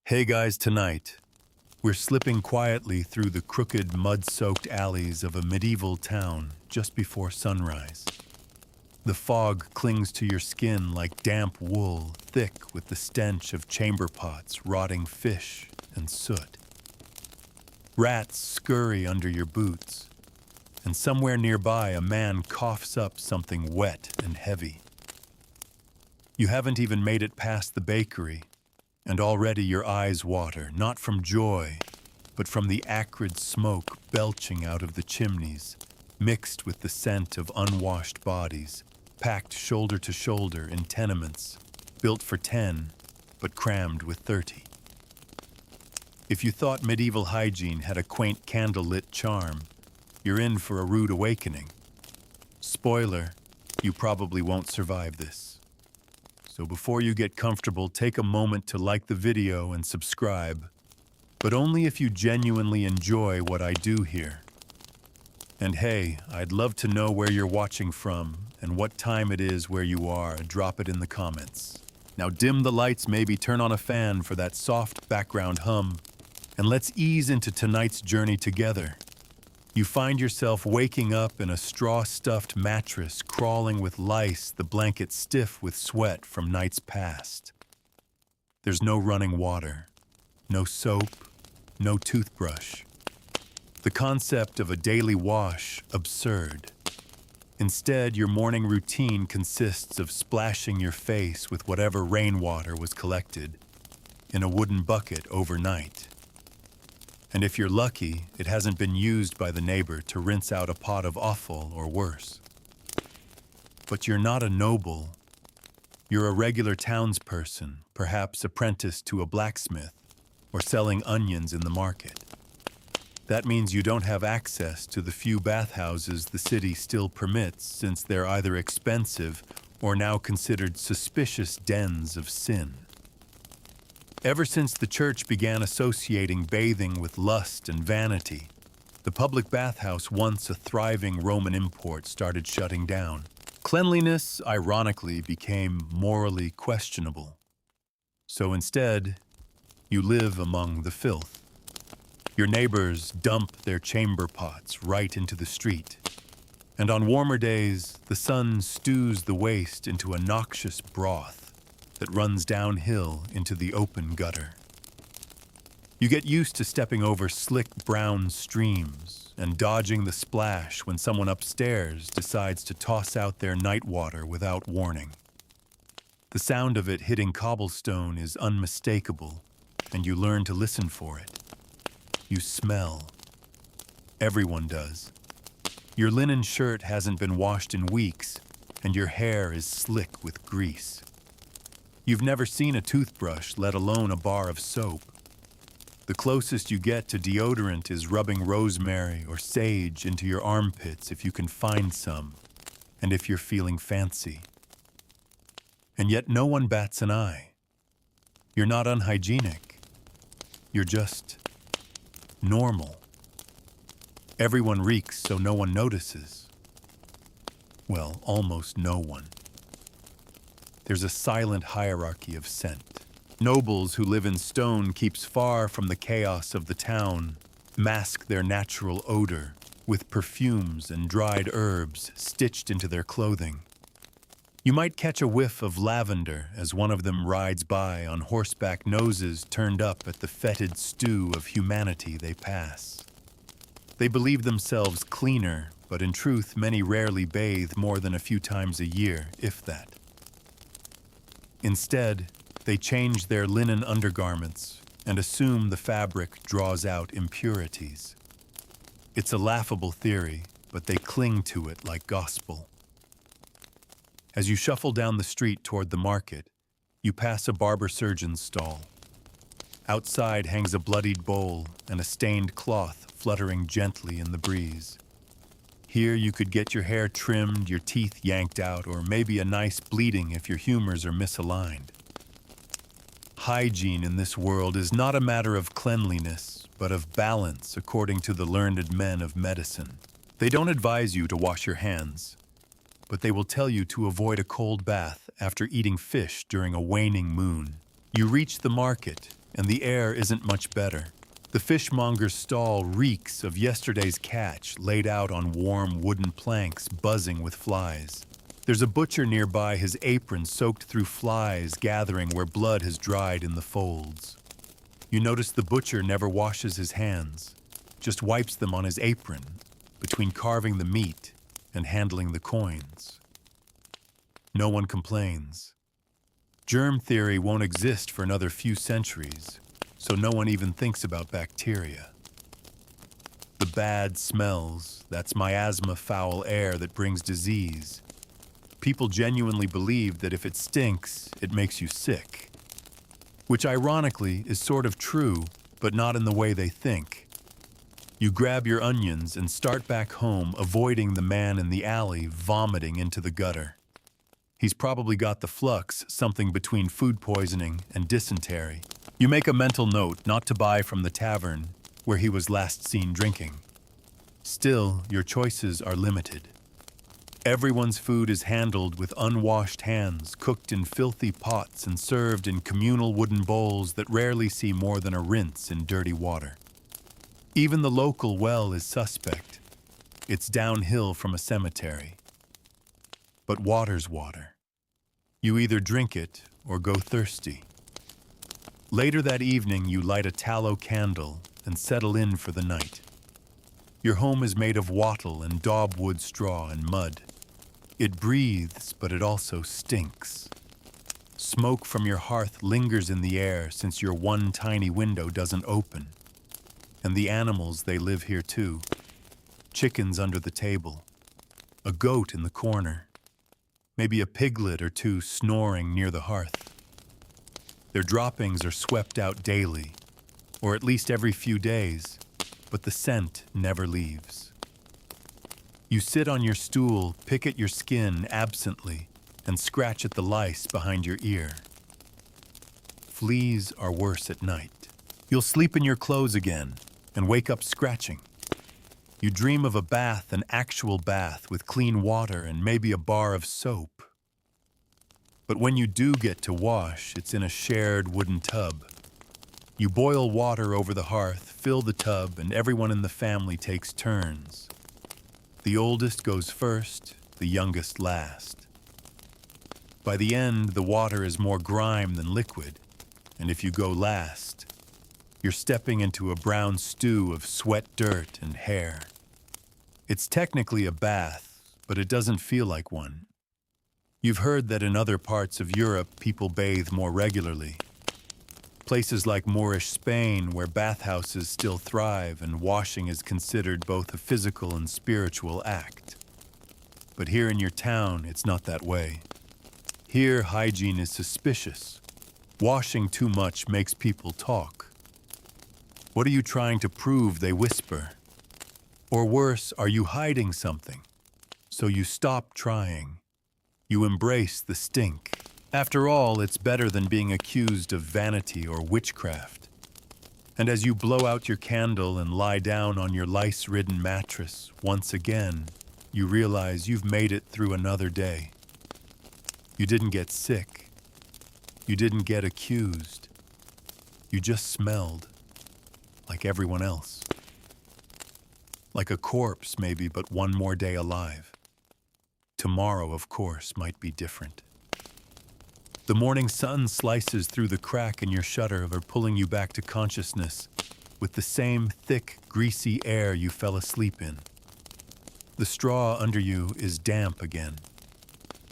Hey guys, tonight, we're slipping quietly through the crooked, mud-soaked alleys of a medieval town just before sunrise. The fog clings to your skin like damp wool, thick with the stench of chamber pots, rotting fish, and soot. Rats scurry under your boots, and somewhere nearby a man coughs up something wet and heavy. You haven't even made it past the bakery, and already your eyes water, not from joy, but from the acrid smoke belching out of the chimneys, mixed with the scent of unwashed bodies, packed shoulder to shoulder in tenements, built for 10, but crammed with 30. If you thought medieval hygiene had a quaint candlelit charm, you're in for a rude awakening. Spoiler, you probably won't survive this. So before you get comfortable, take a moment to like the video and subscribe, but only if you genuinely enjoy what I do here. And hey, I'd love to know where you're watching from and what time it is where you are. Drop it in the comments. Now dim the lights, maybe turn on a fan for that soft background hum, and let's ease into tonight's journey together. You find yourself waking up in a straw-stuffed mattress, crawling with lice, the blanket stiff with sweat from nights past. There's no running water, no soap, no toothbrush. The concept of a daily wash, absurd. Instead, your morning routine consists of splashing your face with whatever rainwater was collected in a wooden bucket overnight. And if you're lucky, it hasn't been used by the neighbor to rinse out a pot of offal or worse. But you're not a noble. You're a regular townsperson, perhaps apprenticed to a blacksmith or selling onions in the market. That means you don't have access to the few bathhouses the city still permits, since they're either expensive or now considered suspicious dens of sin. Ever since the church began associating bathing with lust and vanity, the public bathhouse, once a thriving Roman import, started shutting down. Cleanliness, ironically, became morally questionable. So instead, you live among the filth. Your neighbors dump their chamber pots right into the street. And on warmer days, the sun stews the waste into a noxious broth that runs downhill into the open gutter. You get used to stepping over slick brown streams and dodging the splash when someone upstairs decides to toss out their night water without warning. The sound of it hitting cobblestone is unmistakable, and you learn to listen for it. You smell. Everyone does. Your linen shirt hasn't been washed in weeks, and your hair is slick with grease. You've never seen a toothbrush, let alone a bar of soap. The closest you get to deodorant is rubbing rosemary or sage into your armpits if you can find some, and if you're feeling fancy. And yet no one bats an eye. You're not unhygienic. You're just normal. Everyone reeks, so no one notices. Well, almost no one. There's a silent hierarchy of scent. Nobles who live in stone keeps far from the chaos of the town, mask their natural odor with perfumes and dried herbs stitched into their clothing. You might catch a whiff of lavender as one of them rides by on horseback, noses turned up at the fetid stew of humanity they pass. They believe themselves cleaner, but in truth many rarely bathe more than a few times a year, if that. Instead, they change their linen undergarments and assume the fabric draws out impurities. It's a laughable theory, but they cling to it like gospel. As you shuffle down the street toward the market, you pass a barber-surgeon's stall. Outside hangs a bloodied bowl and a stained cloth fluttering gently in the breeze. Here you could get your hair trimmed, your teeth yanked out, or maybe a nice bleeding if your humors are misaligned. Hygiene in this world is not a matter of cleanliness, but of balance, according to the learned men of medicine. They don't advise you to wash your hands, but they will tell you to avoid a cold bath after eating fish during a waning moon. You reach the market, and the air isn't much better. The fishmonger's stall reeks of yesterday's catch laid out on warm wooden planks buzzing with flies. There's a butcher nearby, his apron soaked through flies gathering where blood has dried in the folds. You notice the butcher never washes his hands, just wipes them on his apron between carving the meat and handling the coins. No one complains. Germ theory won't exist for another few centuries, so no one even thinks about bacteria. The bad smells, that's miasma foul air that brings disease. People genuinely believe that if it stinks, it makes you sick. Which ironically is sort of true, but not in the way they think. You grab your onions and start back home, avoiding the man in the alley vomiting into the gutter. He's probably got the flux, something between food poisoning and dysentery. You make a mental note not to buy from the tavern where he was last seen drinking. Still, your choices are limited. Everyone's food is handled with unwashed hands, cooked in filthy pots and served in communal wooden bowls that rarely see more than a rinse in dirty water. Even the local well is suspect. It's downhill from a cemetery. But water's water. You either drink it or go thirsty. Later that evening, you light a tallow candle and settle in for the night. Your home is made of wattle and daubwood straw and mud. It breathes, but it also stinks. Smoke from your hearth lingers in the air since your one tiny window doesn't open. And the animals, they live here too. Chickens under the table. A goat in the corner. Maybe a piglet or two snoring near the hearth. Their droppings are swept out daily, or at least every few days, but the scent never leaves. You sit on your stool, pick at your skin absently, and scratch at the lice behind your ear. Fleas are worse at night. You'll sleep in your clothes again and wake up scratching. You dream of a bath, an actual bath with clean water and maybe a bar of soap. But when you do get to wash, it's in a shared wooden tub. You boil water over the hearth, fill the tub, and everyone in the family takes turns. The oldest goes first, the youngest last. By the end, the water is more grime than liquid, and if you go last, you're stepping into a brown stew of sweat, dirt, and hair. It's technically a bath, but it doesn't feel like one. You've heard that in other parts of Europe, people bathe more regularly. Places like Moorish Spain, where bathhouses still thrive and washing is considered both a physical and spiritual act. But here in your town, it's not that way. Here, hygiene is suspicious. Washing too much makes people talk. What are you trying to prove, they whisper? Or worse, are you hiding something? So you stop trying. You embrace the stink. After all, it's better than being accused of vanity or witchcraft. And as you blow out your candle and lie down on your lice-ridden mattress, once again, you realize you've made it through another day. You didn't get sick. You didn't get accused. You just smelled like everyone else. Like a corpse, maybe, but one more day alive. Tomorrow, of course, might be different. The morning sun slices through the crack in your shutter, pulling you back to consciousness with the same thick, greasy air you fell asleep in. The straw under you is damp again.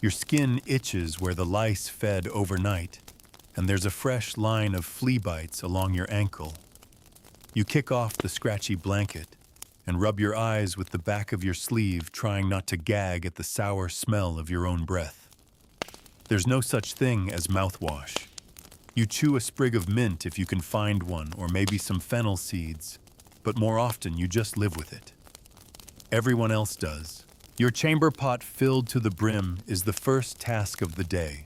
Your skin itches where the lice fed overnight, and there's a fresh line of flea bites along your ankle. You kick off the scratchy blanket and rub your eyes with the back of your sleeve, trying not to gag at the sour smell of your own breath. There's no such thing as mouthwash. You chew a sprig of mint if you can find one, or maybe some fennel seeds, but more often you just live with it. Everyone else does. Your chamber pot filled to the brim is the first task of the day.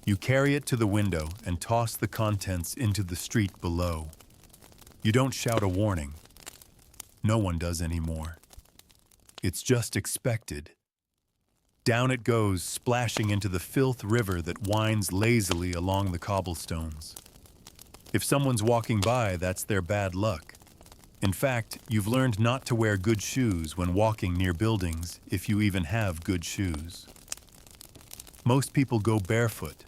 You carry it to the window and toss the contents into the street below. You don't shout a warning. No one does anymore. It's just expected. Down it goes, splashing into the filth river that winds lazily along the cobblestones. If someone's walking by, that's their bad luck. In fact, you've learned not to wear good shoes when walking near buildings, if you even have good shoes. Most people go barefoot,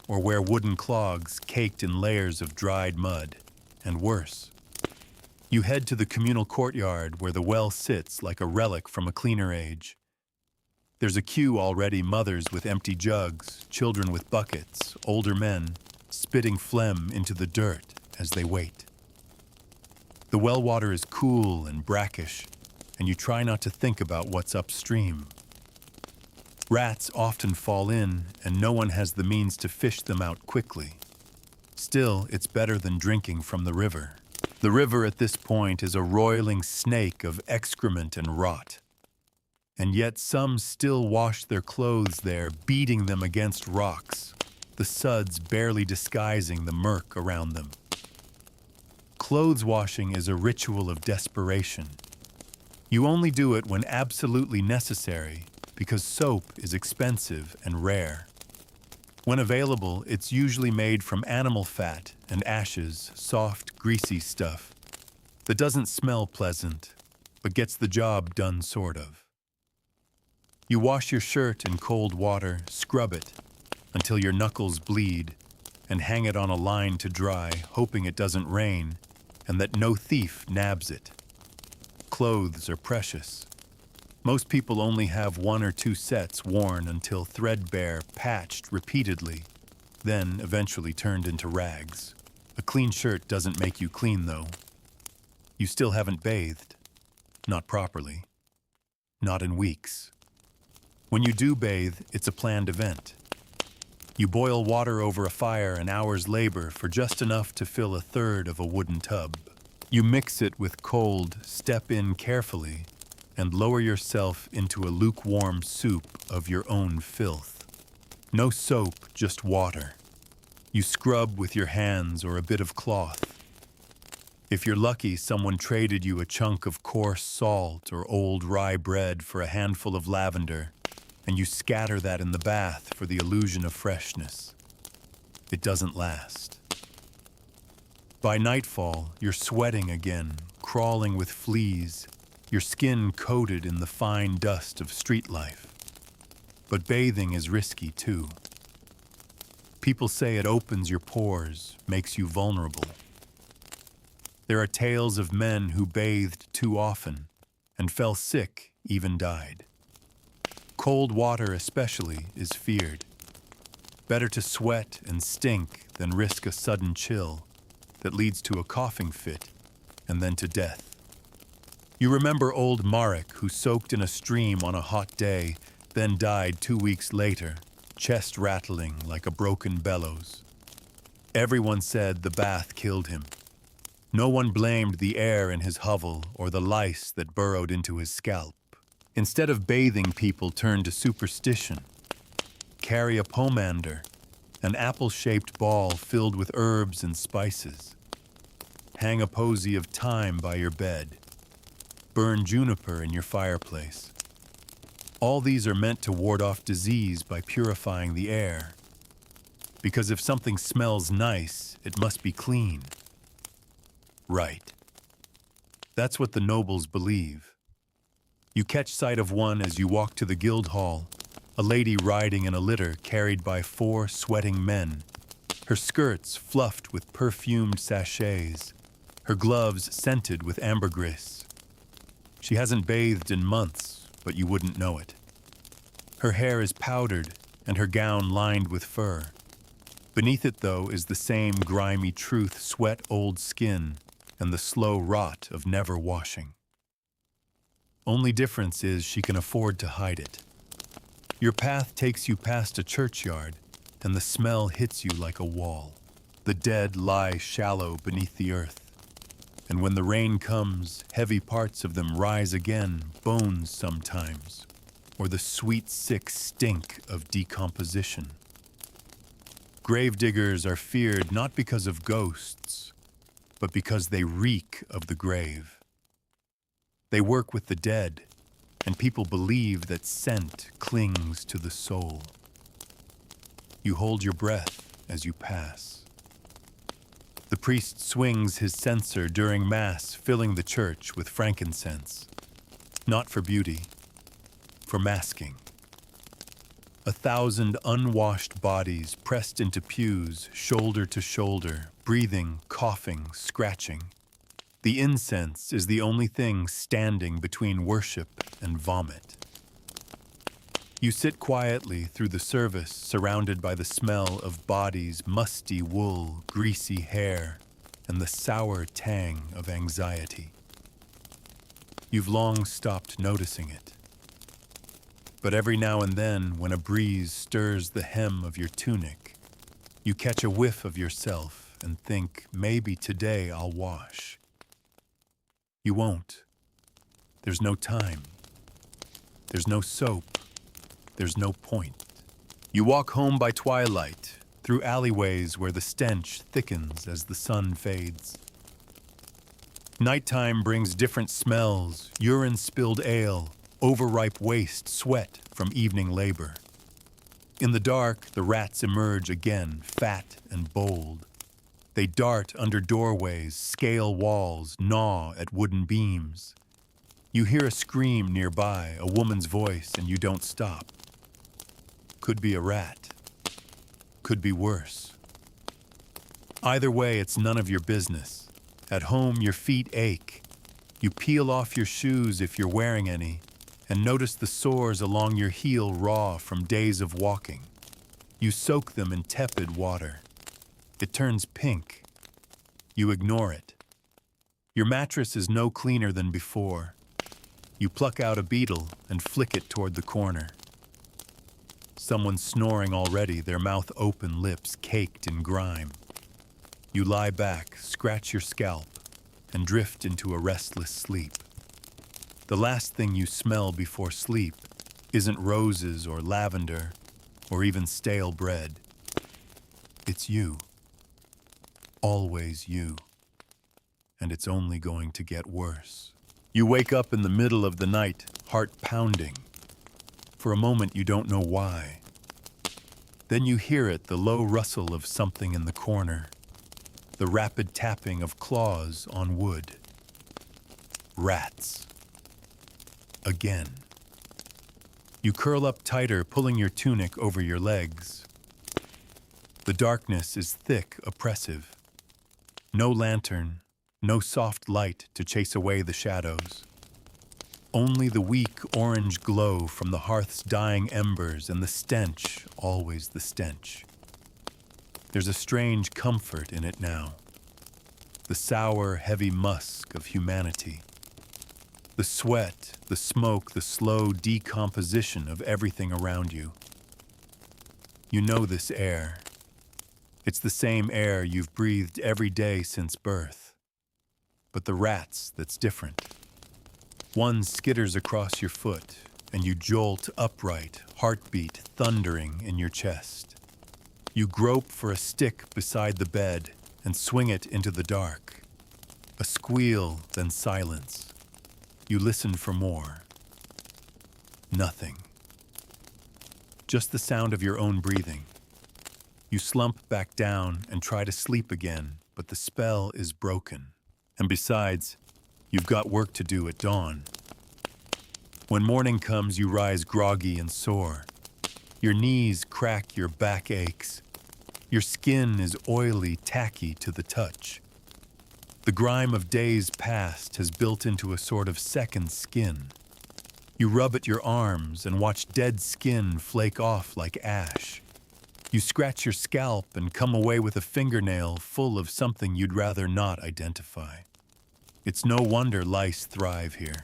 or wear wooden clogs caked in layers of dried mud, and worse. You head to the communal courtyard where the well sits like a relic from a cleaner age. There's a queue already, mothers with empty jugs, children with buckets, older men spitting phlegm into the dirt as they wait. The well water is cool and brackish, and you try not to think about what's upstream. Rats often fall in, and no one has the means to fish them out quickly. Still, it's better than drinking from the river. The river at this point is a roiling snake of excrement and rot. And yet some still wash their clothes there, beating them against rocks, the suds barely disguising the murk around them. Clothes washing is a ritual of desperation. You only do it when absolutely necessary, because soap is expensive and rare. When available, it's usually made from animal fat and ashes, soft, greasy stuff that doesn't smell pleasant, but gets the job done sort of. You wash your shirt in cold water, scrub it until your knuckles bleed, and hang it on a line to dry, hoping it doesn't rain and that no thief nabs it. Clothes are precious. Most people only have 1 or 2 sets worn until threadbare, patched repeatedly, then eventually turned into rags. A clean shirt doesn't make you clean, though. You still haven't bathed. Not properly. Not in weeks. When you do bathe, it's a planned event. You boil water over a fire, an hour's labor for just enough to fill a third of a wooden tub. You mix it with cold, step in carefully, and lower yourself into a lukewarm soup of your own filth. No soap, just water. You scrub with your hands or a bit of cloth. If you're lucky, someone traded you a chunk of coarse salt or old rye bread for a handful of lavender, and you scatter that in the bath for the illusion of freshness. It doesn't last. By nightfall, you're sweating again, crawling with fleas, your skin coated in the fine dust of street life. But bathing is risky too. People say it opens your pores, makes you vulnerable. There are tales of men who bathed too often and fell sick, even died. Cold water especially is feared. Better to sweat and stink than risk a sudden chill that leads to a coughing fit and then to death. You remember old Marek, who soaked in a stream on a hot day, then died 2 weeks later, chest rattling like a broken bellows. Everyone said the bath killed him. No one blamed the air in his hovel or the lice that burrowed into his scalp. Instead of bathing, people turned to superstition. Carry a pomander, an apple-shaped ball filled with herbs and spices. Hang a posy of thyme by your bed. Burn juniper in your fireplace. All these are meant to ward off disease by purifying the air. Because if something smells nice, it must be clean. Right. That's what the nobles believe. You catch sight of one as you walk to the guild hall, a lady riding in a litter carried by 4 sweating men, her skirts fluffed with perfumed sachets, her gloves scented with ambergris. She hasn't bathed in months, but you wouldn't know it. Her hair is powdered and her gown lined with fur. Beneath it, though, is the same grimy truth, sweat old skin, and the slow rot of never washing. Only difference is she can afford to hide it. Your path takes you past a churchyard, and the smell hits you like a wall. The dead lie shallow beneath the earth. And when the rain comes, heavy parts of them rise again, bones sometimes, or the sweet, sick stink of decomposition. Gravediggers are feared not because of ghosts, but because they reek of the grave. They work with the dead, and people believe that scent clings to the soul. You hold your breath as you pass. The The priest swings his censer during Mass, filling the church with frankincense. Not for beauty, for masking. 1,000 unwashed bodies pressed into pews, shoulder to shoulder, breathing, coughing, scratching. The incense is the only thing standing between worship and vomit. You sit quietly through the service, surrounded by the smell of bodies, musty wool, greasy hair, and the sour tang of anxiety. You've long stopped noticing it. But every now and then, when a breeze stirs the hem of your tunic, you catch a whiff of yourself and think, maybe today I'll wash. You won't. There's no time. There's no soap. There's no point. You walk home by twilight, through alleyways where the stench thickens as the sun fades. Nighttime brings different smells, urine-spilled ale, overripe waste, sweat from evening labor. In the dark, the rats emerge again, fat and bold. They dart under doorways, scale walls, gnaw at wooden beams. You hear a scream nearby, a woman's voice, and you don't stop. Could be a rat. Could be worse. Either way, it's none of your business. At home, your feet ache. You peel off your shoes if you're wearing any, and notice the sores along your heel raw from days of walking. You soak them in tepid water. It turns pink. You ignore it. Your mattress is no cleaner than before. You pluck out a beetle and flick it toward the corner. Someone's snoring already, their mouth open, lips caked in grime. You lie back, scratch your scalp, and drift into a restless sleep. The last thing you smell before sleep isn't roses or lavender or even stale bread. It's you. Always you. And it's only going to get worse. You wake up in the middle of the night, heart pounding. For a moment you don't know why. Then you hear it, the low rustle of something in the corner, the rapid tapping of claws on wood. Rats. Again. You curl up tighter, pulling your tunic over your legs. The darkness is thick, oppressive. No lantern, no soft light to chase away the shadows. Only the weak orange glow from the hearth's dying embers and the stench, always the stench. There's a strange comfort in it now. The sour, heavy musk of humanity. The sweat, the smoke, the slow decomposition of everything around you. You know this air. It's the same air you've breathed every day since birth. But the rats that's different. One skitters across your foot, and you jolt upright, heartbeat thundering in your chest. You grope for a stick beside the bed and swing it into the dark. A squeal, then silence. You listen for more. Nothing. Just the sound of your own breathing. You slump back down and try to sleep again, but the spell is broken. And besides, you've got work to do at dawn. When morning comes, you rise groggy and sore. Your knees crack, your back aches. Your skin is oily, tacky to the touch. The grime of days past has built into a sort of second skin. You rub at your arms and watch dead skin flake off like ash. You scratch your scalp and come away with a fingernail full of something you'd rather not identify. It's no wonder lice thrive here.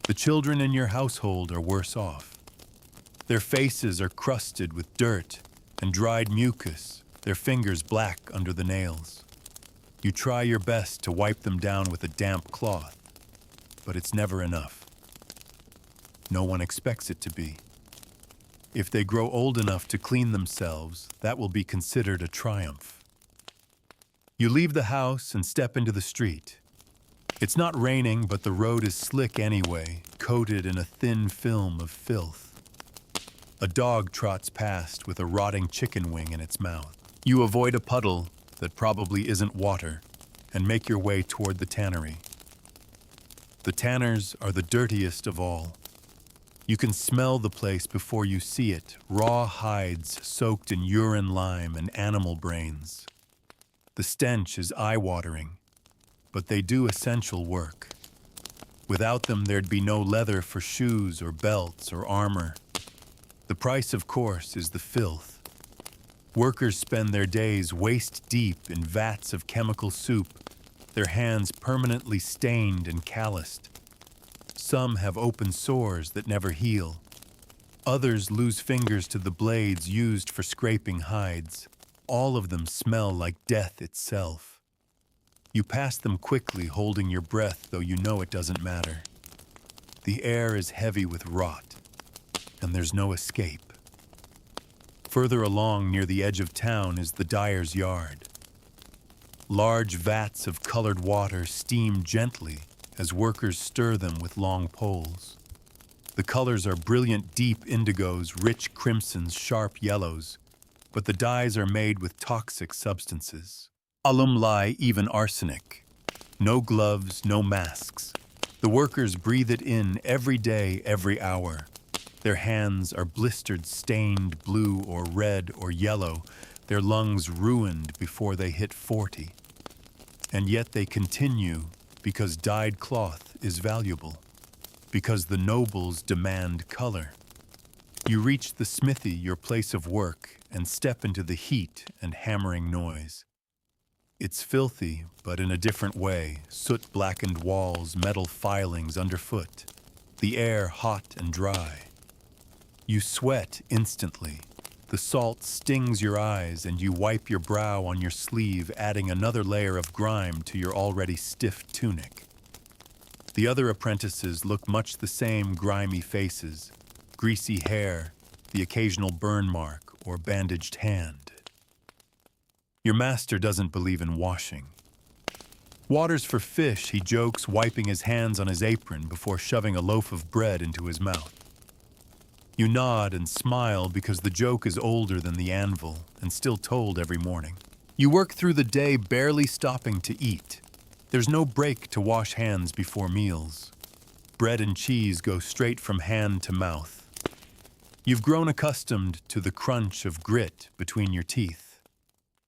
The children in your household are worse off. Their faces are crusted with dirt and dried mucus, their fingers black under the nails. You try your best to wipe them down with a damp cloth, but it's never enough. No one expects it to be. If they grow old enough to clean themselves, that will be considered a triumph. You leave the house and step into the street. It's not raining, but the road is slick anyway, coated in a thin film of filth. A dog trots past with a rotting chicken wing in its mouth. You avoid a puddle that probably isn't water and make your way toward the tannery. The tanners are the dirtiest of all. You can smell the place before you see it, raw hides soaked in urine, lime, and animal brains. The stench is eye-watering, but they do essential work. Without them, there'd be no leather for shoes or belts or armor. The price, of course, is the filth. Workers spend their days waist-deep in vats of chemical soup, their hands permanently stained and calloused. Some have open sores that never heal. Others lose fingers to the blades used for scraping hides. All of them smell like death itself. You pass them quickly, holding your breath, though you know it doesn't matter. The air is heavy with rot, and there's no escape. Further along near the edge of town is the dyer's yard. Large vats of colored water steam gently as workers stir them with long poles. The colors are brilliant deep indigos, rich crimsons, sharp yellows, but the dyes are made with toxic substances. Alumni, even arsenic. No gloves, no masks. The workers breathe it in every day, every hour. Their hands are blistered, stained blue or red or yellow, their lungs ruined before they hit 40. And yet they continue because dyed cloth is valuable, because the nobles demand color. You reach the smithy, your place of work, and step into the heat and hammering noise. It's filthy, but in a different way, soot-blackened walls, metal filings underfoot, the air hot and dry. You sweat instantly. The salt stings your eyes, and you wipe your brow on your sleeve, adding another layer of grime to your already stiff tunic. The other apprentices look much the same, grimy faces, greasy hair, the occasional burn mark or bandaged hand. Your master doesn't believe in washing. Water's for fish, he jokes, wiping his hands on his apron before shoving a loaf of bread into his mouth. You nod and smile because the joke is older than the anvil and still told every morning. You work through the day barely stopping to eat. There's no break to wash hands before meals. Bread and cheese go straight from hand to mouth. You've grown accustomed to the crunch of grit between your teeth.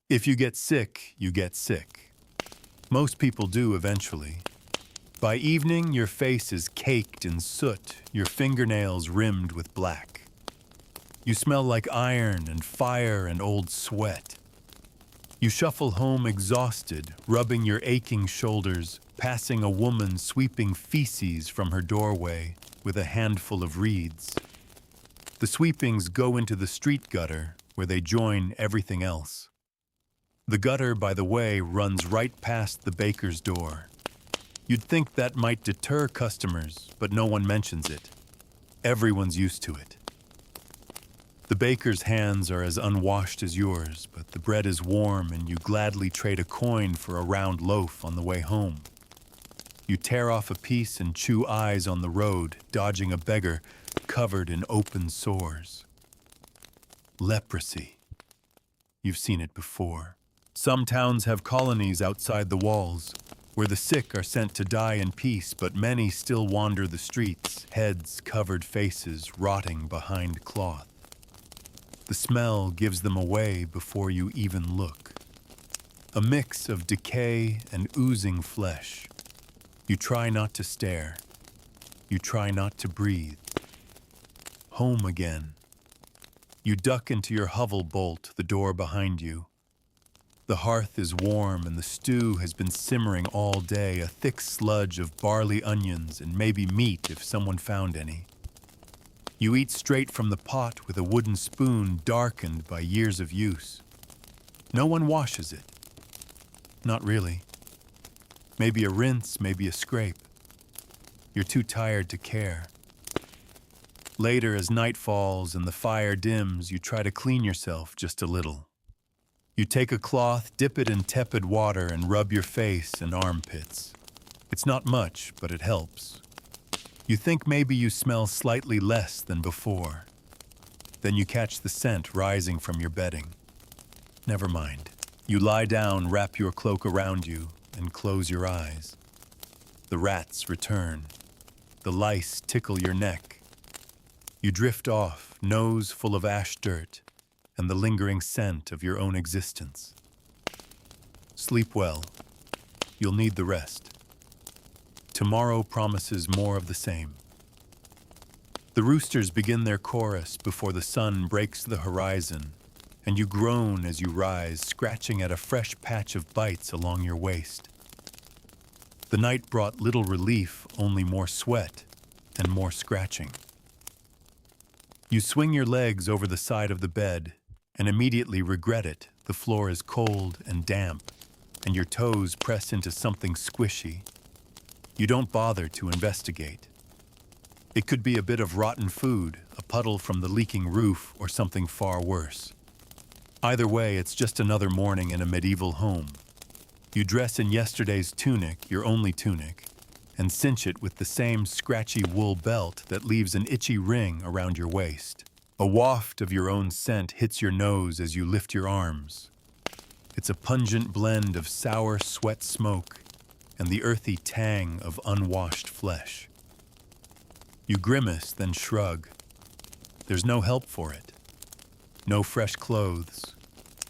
If you get sick, you get sick. Most people do eventually. By evening, your face is caked in soot, your fingernails rimmed with black. You smell like iron and fire and old sweat. You shuffle home exhausted, rubbing your aching shoulders, passing a woman sweeping feces from her doorway with a handful of reeds. The sweepings go into the street gutter, where they join everything else. The gutter, by the way, runs right past the baker's door. You'd think that might deter customers, but no one mentions it. Everyone's used to it. The baker's hands are as unwashed as yours, but the bread is warm and you gladly trade a coin for a round loaf on the way home. You tear off a piece and chew eyes on the road, dodging a beggar covered in open sores. Leprosy. You've seen it before. Some towns have colonies outside the walls, where the sick are sent to die in peace, but many still wander the streets, heads, covered faces, rotting behind cloth. The smell gives them away before you even look. A mix of decay and oozing flesh. You try not to stare. You try not to breathe. Home again. You duck into your hovel bolt, the door behind you. The hearth is warm and the stew has been simmering all day, a thick sludge of barley onions and maybe meat if someone found any. You eat straight from the pot with a wooden spoon darkened by years of use. No one washes it. Not really. Maybe a rinse, maybe a scrape. You're too tired to care. Later, as night falls and the fire dims, you try to clean yourself just a little. You take a cloth, dip it in tepid water, and rub your face and armpits. It's not much, but it helps. You think maybe you smell slightly less than before. Then you catch the scent rising from your bedding. Never mind. You lie down, wrap your cloak around you, and close your eyes. The rats return. The lice tickle your neck. You drift off, nose full of ash dirt and the lingering scent of your own existence. Sleep well. You'll need the rest. Tomorrow promises more of the same. The roosters begin their chorus before the sun breaks the horizon, and you groan as you rise, scratching at a fresh patch of bites along your waist. The night brought little relief, only more sweat and more scratching. You swing your legs over the side of the bed and immediately regret it. The floor is cold and damp, and your toes press into something squishy. You don't bother to investigate. It could be a bit of rotten food, a puddle from the leaking roof, or something far worse. Either way, it's just another morning in a medieval home. You dress in yesterday's tunic, your only tunic, and cinch it with the same scratchy wool belt that leaves an itchy ring around your waist. A waft of your own scent hits your nose as you lift your arms. It's a pungent blend of sour sweat smoke and the earthy tang of unwashed flesh. You grimace, then shrug. There's no help for it. No fresh clothes,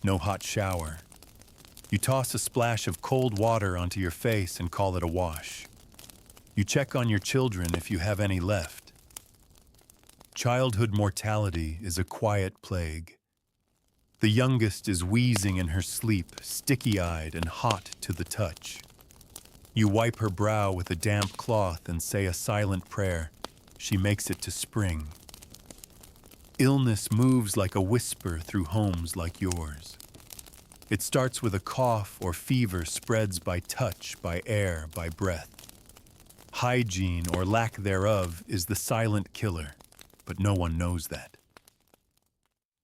no hot shower. You toss a splash of cold water onto your face and call it a wash. You check on your children if you have any left. Childhood mortality is a quiet plague. The youngest is wheezing in her sleep, sticky-eyed and hot to the touch. You wipe her brow with a damp cloth and say a silent prayer. She makes it to spring. Illness moves like a whisper through homes like yours. It starts with a cough or fever, spreads by touch, by air, by breath. Hygiene, or lack thereof, is the silent killer, but no one knows that.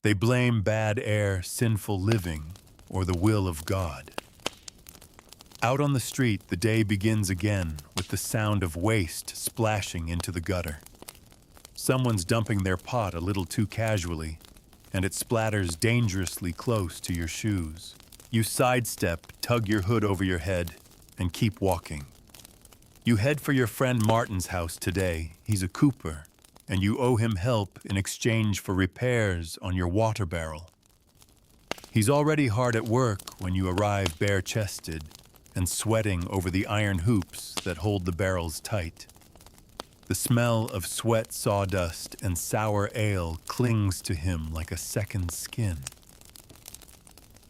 They blame bad air, sinful living, or the will of God. Out on the street, the day begins again with the sound of waste splashing into the gutter. Someone's dumping their pot a little too casually, and it splatters dangerously close to your shoes. You sidestep, tug your hood over your head, and keep walking. You head for your friend Martin's house today. He's a cooper, and you owe him help in exchange for repairs on your water barrel. He's already hard at work when you arrive bare-chested and sweating over the iron hoops that hold the barrels tight. The smell of sweat, sawdust, and sour ale clings to him like a second skin.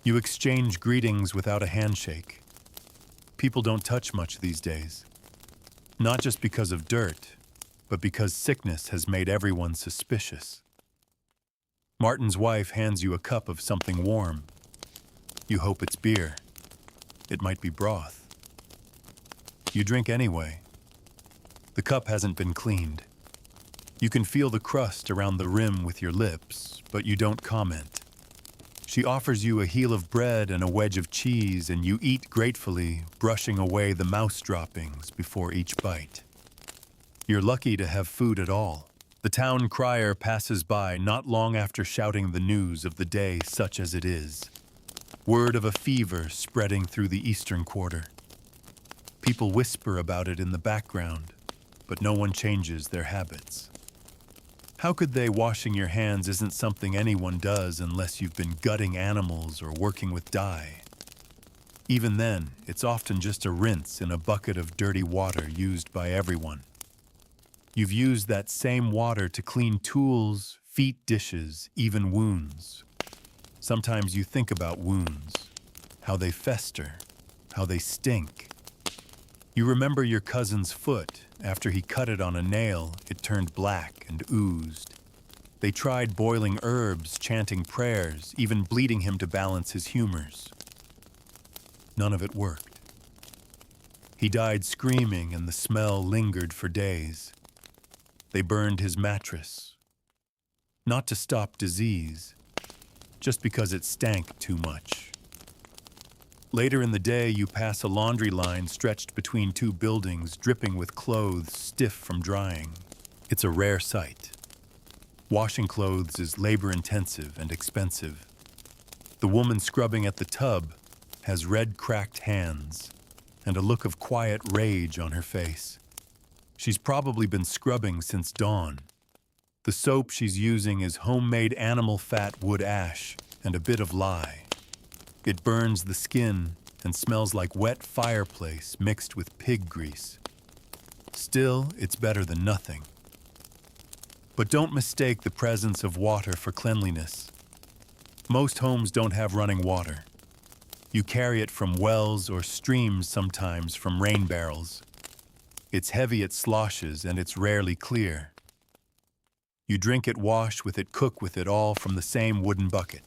You exchange greetings without a handshake. People don't touch much these days. Not just because of dirt, but because sickness has made everyone suspicious. Martin's wife hands you a cup of something warm. You hope it's beer. It might be broth. You drink anyway. The cup hasn't been cleaned. You can feel the crust around the rim with your lips, but you don't comment. She offers you a heel of bread and a wedge of cheese, and you eat gratefully, brushing away the mouse droppings before each bite. You're lucky to have food at all. The town crier passes by not long after shouting the news of the day, such as it is. Word of a fever spreading through the eastern quarter. People whisper about it in the background, but no one changes their habits. How could they? Washing your hands isn't something anyone does unless you've been gutting animals or working with dye. Even then, it's often just a rinse in a bucket of dirty water used by everyone. You've used that same water to clean tools, feet, dishes, even wounds. Sometimes you think about wounds, how they fester, how they stink. You remember your cousin's foot. After he cut it on a nail, it turned black and oozed. They tried boiling herbs, chanting prayers, even bleeding him to balance his humors. None of it worked. He died screaming, and the smell lingered for days. They burned his mattress. Not to stop disease, just because it stank too much. Later in the day, you pass a laundry line stretched between two buildings, dripping with clothes stiff from drying. It's a rare sight. Washing clothes is labor-intensive and expensive. The woman scrubbing at the tub has red cracked hands and a look of quiet rage on her face. She's probably been scrubbing since dawn. The soap she's using is homemade animal fat wood ash and a bit of lye. It burns the skin and smells like wet fireplace mixed with pig grease. Still, it's better than nothing. But don't mistake the presence of water for cleanliness. Most homes don't have running water. You carry it from wells or streams, sometimes from rain barrels. It's heavy, it sloshes, and it's rarely clear. You drink it, wash with it, cook with it, all from the same wooden bucket.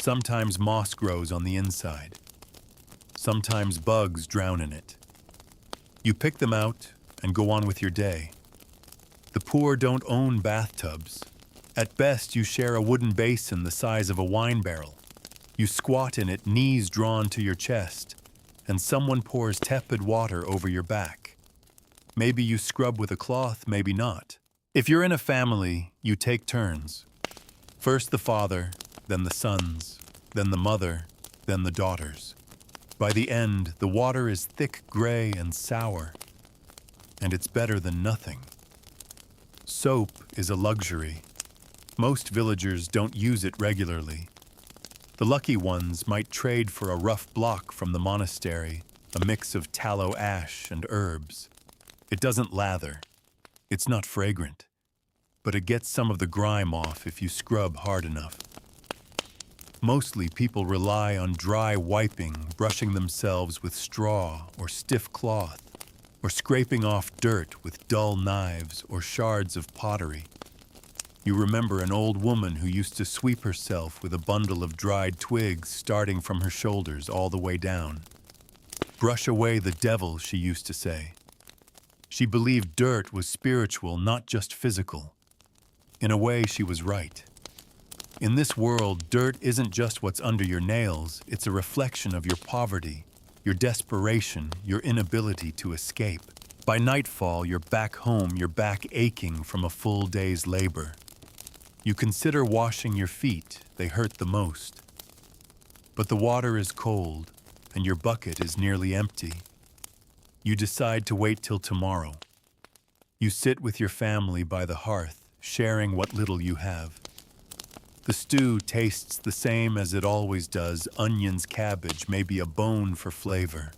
Sometimes moss grows on the inside. Sometimes bugs drown in it. You pick them out and go on with your day. The poor don't own bathtubs. At best, you share a wooden basin the size of a wine barrel. You squat in it, knees drawn to your chest, and someone pours tepid water over your back. Maybe you scrub with a cloth, maybe not. If you're in a family, you take turns. First the father, then the sons, then the mother, then the daughters. By the end, the water is thick gray and sour, and it's better than nothing. Soap is a luxury. Most villagers don't use it regularly. The lucky ones might trade for a rough block from the monastery, a mix of tallow ash and herbs. It doesn't lather. It's not fragrant, but it gets some of the grime off if you scrub hard enough. Mostly people rely on dry wiping, brushing themselves with straw or stiff cloth, or scraping off dirt with dull knives or shards of pottery. You remember an old woman who used to sweep herself with a bundle of dried twigs starting from her shoulders all the way down. Brush away the devil, she used to say. She believed dirt was spiritual, not just physical. In a way, she was right. In this world, dirt isn't just what's under your nails, it's a reflection of your poverty, your desperation, your inability to escape. By nightfall, you're back home, your back aching from a full day's labor. You consider washing your feet, they hurt the most. But the water is cold, and your bucket is nearly empty. You decide to wait till tomorrow. You sit with your family by the hearth, sharing what little you have. The stew tastes the same as it always does, onions, cabbage, maybe a bone for flavor.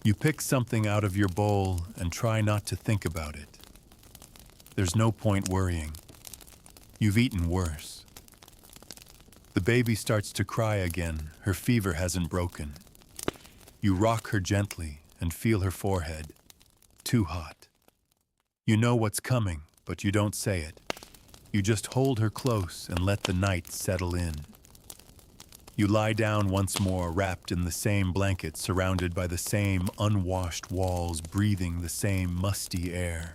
You pick something out of your bowl and try not to think about it. There's no point worrying. You've eaten worse. The baby starts to cry again. Her fever hasn't broken. You rock her gently and feel her forehead. Too hot. You know what's coming, but you don't say it. You just hold her close and let the night settle in. You lie down once more, wrapped in the same blanket, surrounded by the same unwashed walls, breathing the same musty air.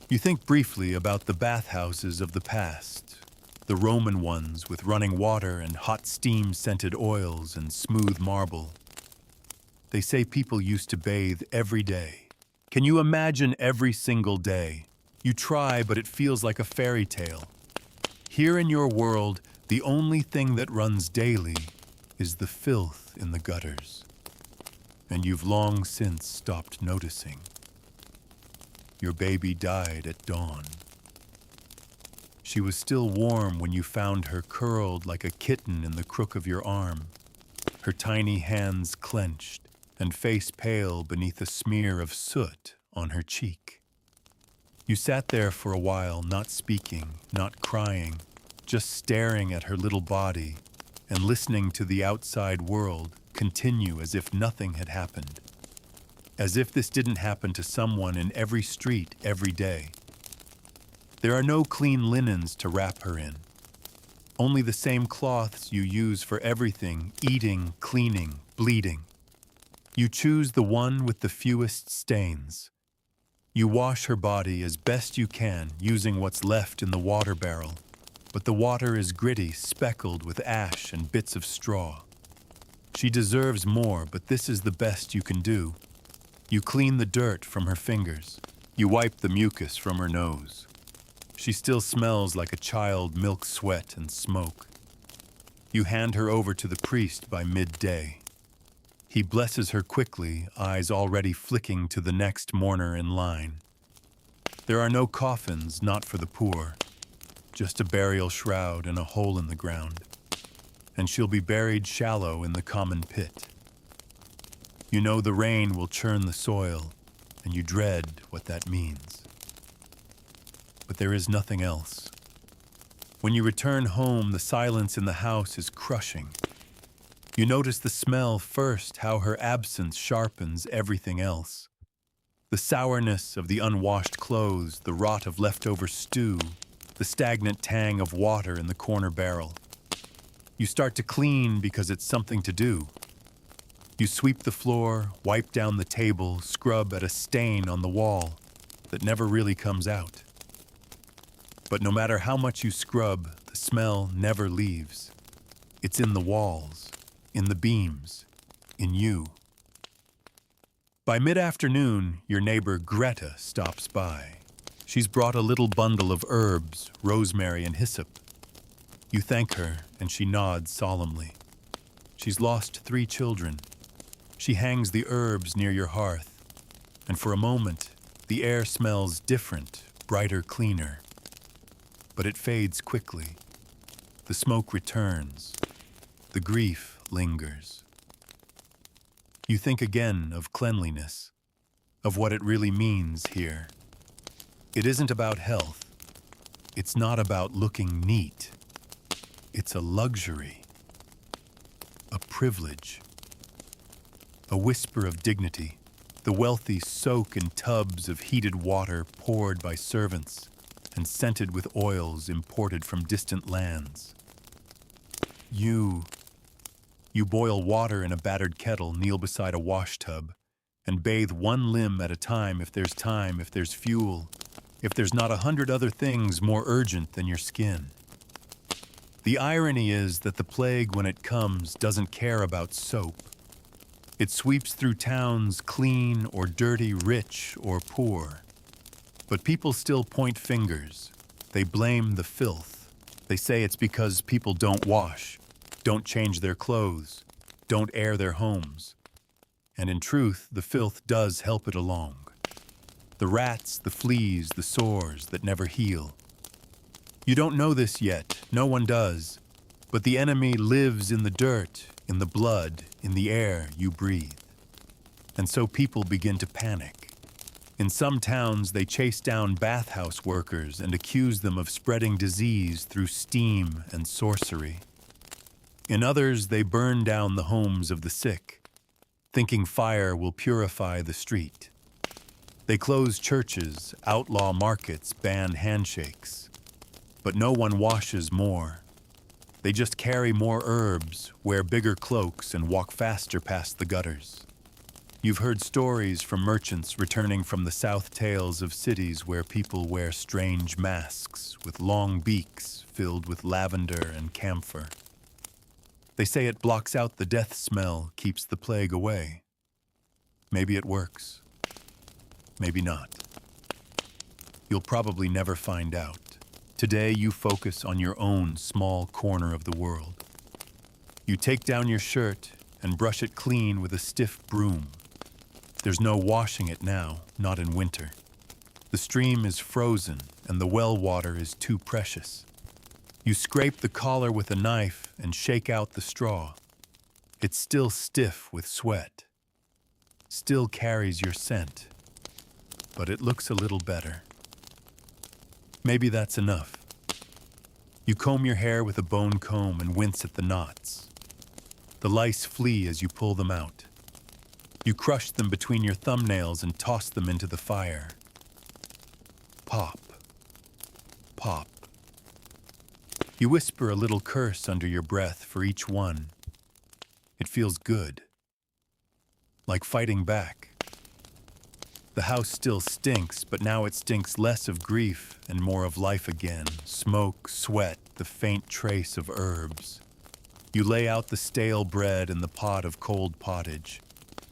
You think briefly about the bathhouses of the past, the Roman ones with running water and hot steam-scented oils and smooth marble. They say people used to bathe every day. Can you imagine every single day? You try, but it feels like a fairy tale. Here in your world, the only thing that runs daily is the filth in the gutters. And you've long since stopped noticing. Your baby died at dawn. She was still warm when you found her curled like a kitten in the crook of your arm, her tiny hands clenched and face pale beneath a smear of soot on her cheek. You sat there for a while, not speaking, not crying, just staring at her little body and listening to the outside world continue as if nothing had happened. As if this didn't happen to someone in every street every day. There are no clean linens to wrap her in. Only the same cloths you use for everything, eating, cleaning, bleeding. You choose the one with the fewest stains. You wash her body as best you can using what's left in the water barrel, but the water is gritty, speckled with ash and bits of straw. She deserves more, but this is the best you can do. You clean the dirt from her fingers. You wipe the mucus from her nose. She still smells like a child, milk, sweat, and smoke. You hand her over to the priest by midday. He blesses her quickly, eyes already flicking to the next mourner in line. There are no coffins, not for the poor, just a burial shroud and a hole in the ground. And she'll be buried shallow in the common pit. You know the rain will churn the soil, and you dread what that means. But there is nothing else. When you return home, the silence in the house is crushing. You notice the smell first, how her absence sharpens everything else. The sourness of the unwashed clothes, the rot of leftover stew, the stagnant tang of water in the corner barrel. You start to clean because it's something to do. You sweep the floor, wipe down the table, scrub at a stain on the wall that never really comes out. But no matter how much you scrub, the smell never leaves. It's in the walls, in the beams, in you. By mid-afternoon, your neighbor Greta stops by. She's brought a little bundle of herbs, rosemary and hyssop. You thank her, and she nods solemnly. She's lost 3 children. She hangs the herbs near your hearth, and for a moment, the air smells different, brighter, cleaner. But it fades quickly. The smoke returns. The grief lingers. You think again of cleanliness, of what it really means here. It isn't about health. It's not about looking neat. It's a luxury, a privilege, a whisper of dignity. The wealthy soak in tubs of heated water poured by servants and scented with oils imported from distant lands. You boil water in a battered kettle, kneel beside a wash tub, and bathe one limb at a time if there's time, if there's fuel, if there's not 100 other things more urgent than your skin. The irony is that the plague, when it comes, doesn't care about soap. It sweeps through towns clean or dirty, rich or poor. But people still point fingers. They blame the filth. They say it's because people don't wash, don't change their clothes, don't air their homes. And in truth, the filth does help it along. The rats, the fleas, the sores that never heal. You don't know this yet, no one does, but the enemy lives in the dirt, in the blood, in the air you breathe. And so people begin to panic. In some towns, they chase down bathhouse workers and accuse them of spreading disease through steam and sorcery. In others, they burn down the homes of the sick, thinking fire will purify the street. They close churches, outlaw markets, ban handshakes. But no one washes more. They just carry more herbs, wear bigger cloaks, and walk faster past the gutters. You've heard stories from merchants returning from the south tales of cities where people wear strange masks with long beaks filled with lavender and camphor. They say it blocks out the death smell, keeps the plague away. Maybe it works. Maybe not. You'll probably never find out. Today you focus on your own small corner of the world. You take down your shirt and brush it clean with a stiff broom. There's no washing it now, not in winter. The stream is frozen and the well water is too precious. You scrape the collar with a knife and shake out the straw. It's still stiff with sweat. Still carries your scent. But it looks a little better. Maybe that's enough. You comb your hair with a bone comb and wince at the knots. The lice flee as you pull them out. You crush them between your thumbnails and toss them into the fire. Pop. Pop. You whisper a little curse under your breath for each one. It feels good. Like fighting back. The house still stinks, but now it stinks less of grief and more of life again. Smoke, sweat, the faint trace of herbs. You lay out the stale bread in the pot of cold pottage.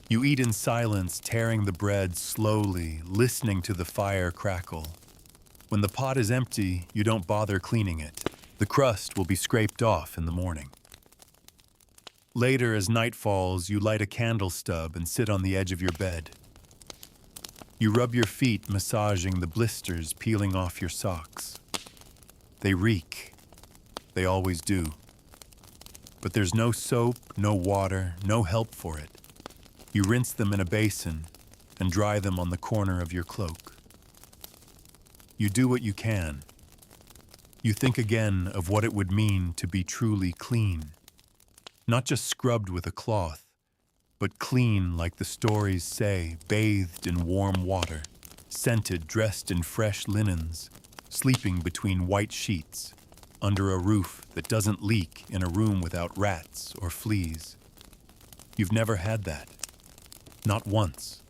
You eat in silence, tearing the bread slowly, listening to the fire crackle. When the pot is empty, you don't bother cleaning it. The crust will be scraped off in the morning. Later, as night falls, you light a candle stub and sit on the edge of your bed. You rub your feet, massaging the blisters peeling off your socks. They reek. They always do. But there's no soap, no water, no help for it. You rinse them in a basin and dry them on the corner of your cloak. You do what you can. You think again of what it would mean to be truly clean. Not just scrubbed with a cloth, but clean like the stories say, bathed in warm water, scented, dressed in fresh linens, sleeping between white sheets, under a roof that doesn't leak in a room without rats or fleas. You've never had that. Not once.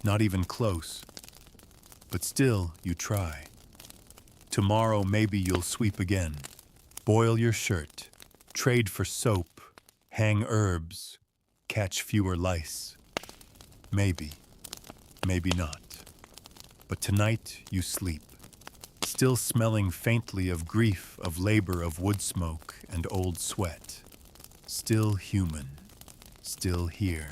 Not even close. But still, you try. Tomorrow maybe you'll sweep again. Boil your shirt. Trade for soap. Hang herbs. Catch fewer lice. Maybe. Maybe not. But tonight you sleep. Still smelling faintly of grief, of labor, of wood smoke and old sweat. Still human. Still here.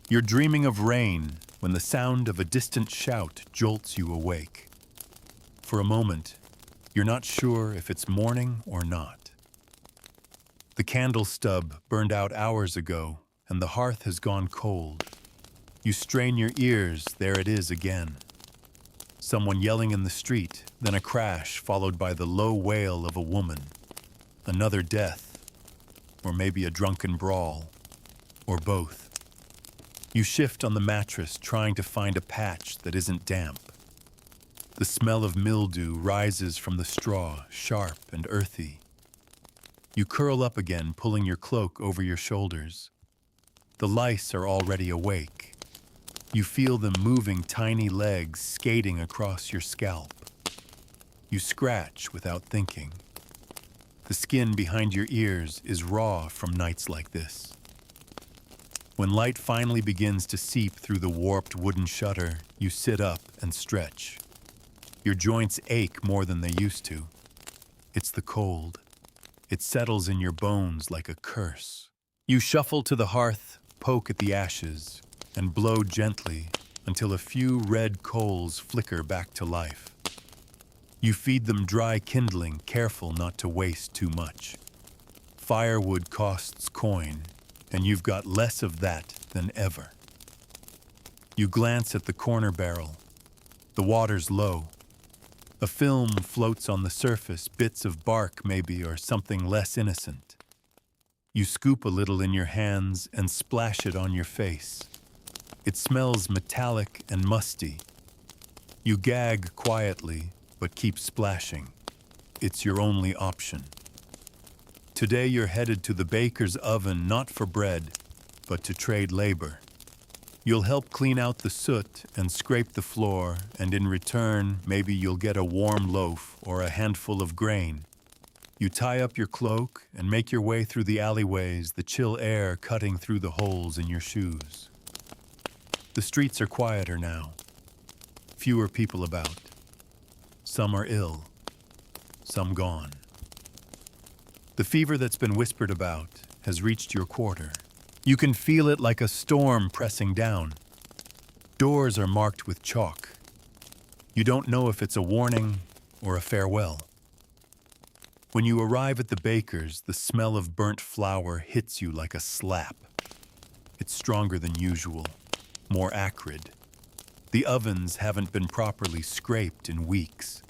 You're dreaming of rain when the sound of a distant shout jolts you awake. For a moment, you're not sure if it's morning or not. The candle stub burned out hours ago, and the hearth has gone cold. You strain your ears, there it is again. Someone yelling in the street, then a crash followed by the low wail of a woman. Another death, or maybe a drunken brawl, or both. You shift on the mattress, trying to find a patch that isn't damp. The smell of mildew rises from the straw, sharp and earthy. You curl up again, pulling your cloak over your shoulders. The lice are already awake. You feel them moving tiny legs skating across your scalp. You scratch without thinking. The skin behind your ears is raw from nights like this. When light finally begins to seep through the warped wooden shutter, you sit up and stretch. Your joints ache more than they used to. It's the cold. It settles in your bones like a curse. You shuffle to the hearth, poke at the ashes, and blow gently until a few red coals flicker back to life. You feed them dry kindling, careful not to waste too much. Firewood costs coin, and you've got less of that than ever. You glance at the corner barrel. The water's low. A film floats on the surface, bits of bark maybe, or something less innocent. You scoop a little in your hands and splash it on your face. It smells metallic and musty. You gag quietly, but keep splashing. It's your only option. Today you're headed to the baker's oven not for bread, but to trade labor. You'll help clean out the soot and scrape the floor, and in return, maybe you'll get a warm loaf or a handful of grain. You tie up your cloak and make your way through the alleyways, the chill air cutting through the holes in your shoes. The streets are quieter now. Fewer people about. Some are ill. Some gone. The fever that's been whispered about has reached your quarter. You can feel it like a storm pressing down. Doors are marked with chalk. You don't know if it's a warning or a farewell. When you arrive at the baker's, the smell of burnt flour hits you like a slap. It's stronger than usual, more acrid. The ovens haven't been properly scraped in weeks.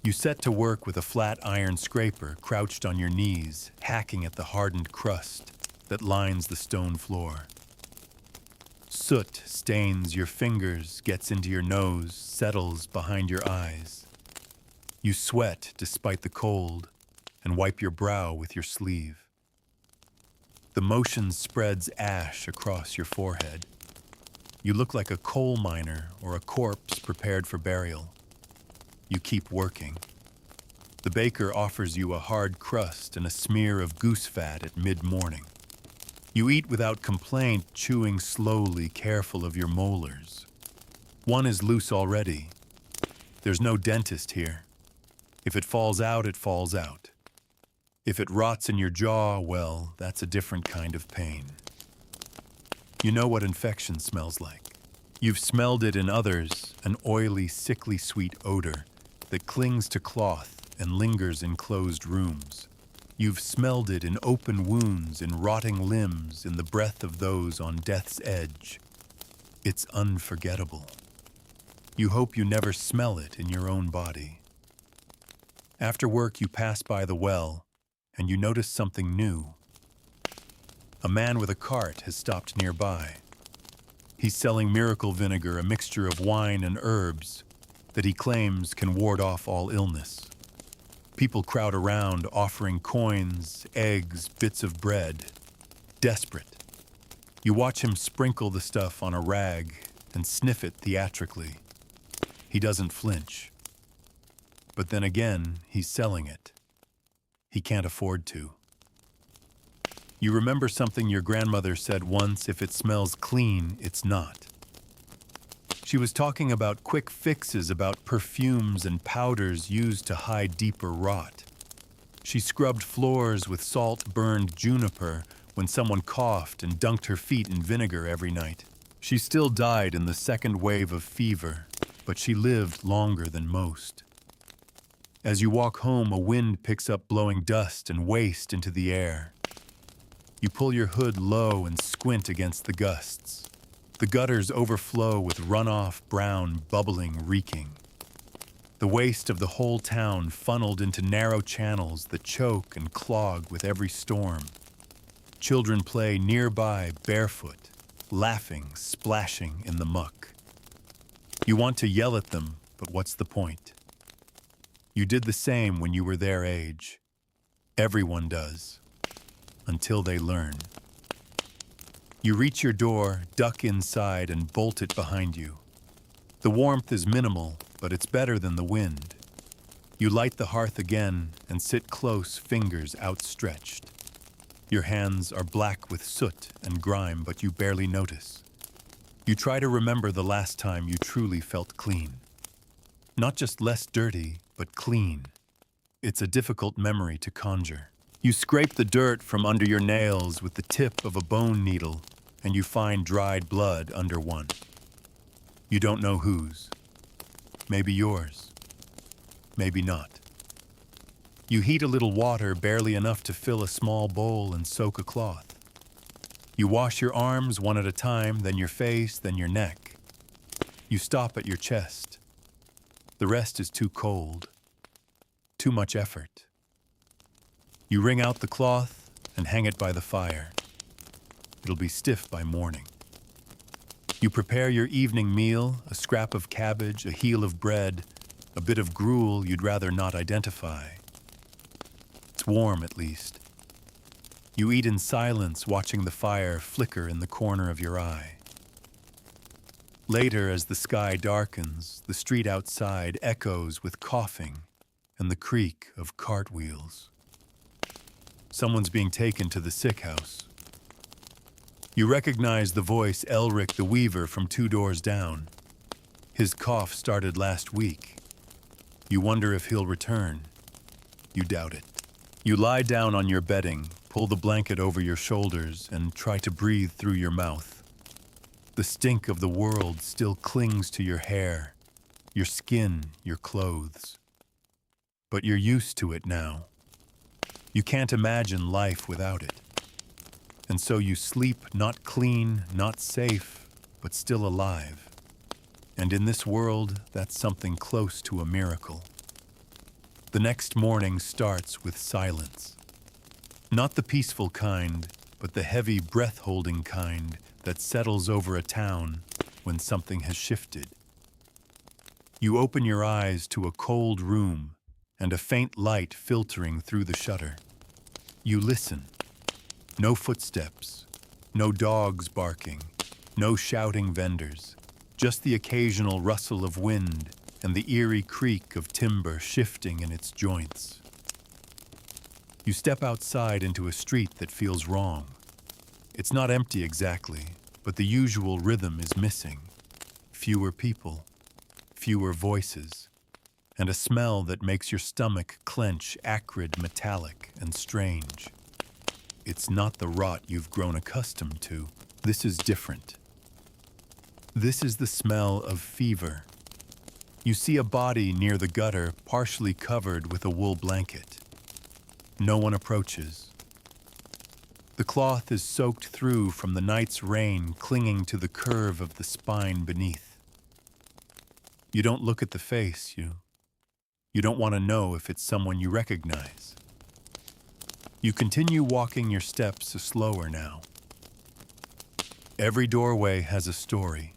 You set to work with a flat iron scraper, crouched on your knees, hacking at the hardened crust that lines the stone floor. Soot stains your fingers, gets into your nose, settles behind your eyes. You sweat despite the cold and wipe your brow with your sleeve. The motion spreads ash across your forehead. You look like a coal miner or a corpse prepared for burial. You keep working. The baker offers you a hard crust and a smear of goose fat at mid-morning. You eat without complaint, chewing slowly, careful of your molars. One is loose already. There's no dentist here. If it falls out, it falls out. If it rots in your jaw, well, that's a different kind of pain. You know what infection smells like. You've smelled it in others, an oily, sickly sweet odor that clings to cloth and lingers in closed rooms. You've smelled it in open wounds, in rotting limbs, in the breath of those on death's edge. It's unforgettable. You hope you never smell it in your own body. After work, you pass by the well, and you notice something new. A man with a cart has stopped nearby. He's selling miracle vinegar, a mixture of wine and herbs that he claims can ward off all illness. People crowd around, offering coins, eggs, bits of bread. Desperate. You watch him sprinkle the stuff on a rag and sniff it theatrically. He doesn't flinch. But then again, he's selling it. He can't afford to. You remember something your grandmother said once: if it smells clean, it's not. She was talking about quick fixes, about perfumes and powders used to hide deeper rot. She scrubbed floors with salt-burned juniper when someone coughed and dunked her feet in vinegar every night. She still died in the second wave of fever, but she lived longer than most. As you walk home, a wind picks up blowing dust and waste into the air. You pull your hood low and squint against the gusts. The gutters overflow with runoff, brown, bubbling, reeking. The waste of the whole town funneled into narrow channels that choke and clog with every storm. Children play nearby barefoot, laughing, splashing in the muck. You want to yell at them, but what's the point? You did the same when you were their age. Everyone does, until they learn. You reach your door, duck inside, and bolt it behind you. The warmth is minimal, but it's better than the wind. You light the hearth again and sit close, fingers outstretched. Your hands are black with soot and grime, but you barely notice. You try to remember the last time you truly felt clean. Not just less dirty, but clean. It's a difficult memory to conjure. You scrape the dirt from under your nails with the tip of a bone needle, and you find dried blood under one. You don't know whose. Maybe yours. Maybe not. You heat a little water, barely enough to fill a small bowl and soak a cloth. You wash your arms one at a time, then your face, then your neck. You stop at your chest. The rest is too cold. Too much effort. You wring out the cloth and hang it by the fire. It'll be stiff by morning. You prepare your evening meal, a scrap of cabbage, a heel of bread, a bit of gruel you'd rather not identify. It's warm, at least. You eat in silence, watching the fire flicker in the corner of your eye. Later, as the sky darkens, the street outside echoes with coughing and the creak of cartwheels. Someone's being taken to the sick house. You recognize the voice Elric the Weaver from 2 doors down. His cough started last week. You wonder if he'll return. You doubt it. You lie down on your bedding, pull the blanket over your shoulders, and try to breathe through your mouth. The stink of the world still clings to your hair, your skin, your clothes. But you're used to it now. You can't imagine life without it. And so you sleep not clean, not safe, but still alive. And in this world, that's something close to a miracle. The next morning starts with silence. Not the peaceful kind, but the heavy breath-holding kind that settles over a town when something has shifted. You open your eyes to a cold room and a faint light filtering through the shutter. You listen. No footsteps, no dogs barking, no shouting vendors, just the occasional rustle of wind and the eerie creak of timber shifting in its joints. You step outside into a street that feels wrong. It's not empty exactly, but the usual rhythm is missing. Fewer people, fewer voices. and a smell that makes your stomach clench, acrid, metallic, and strange. It's not the rot you've grown accustomed to. This is different. This is the smell of fever. You see a body near the gutter, partially covered with a wool blanket. No one approaches. The cloth is soaked through from the night's rain, clinging to the curve of the spine beneath. You don't look at the face. You don't want to know if it's someone you recognize. You continue walking your steps slower now. Every doorway has a story.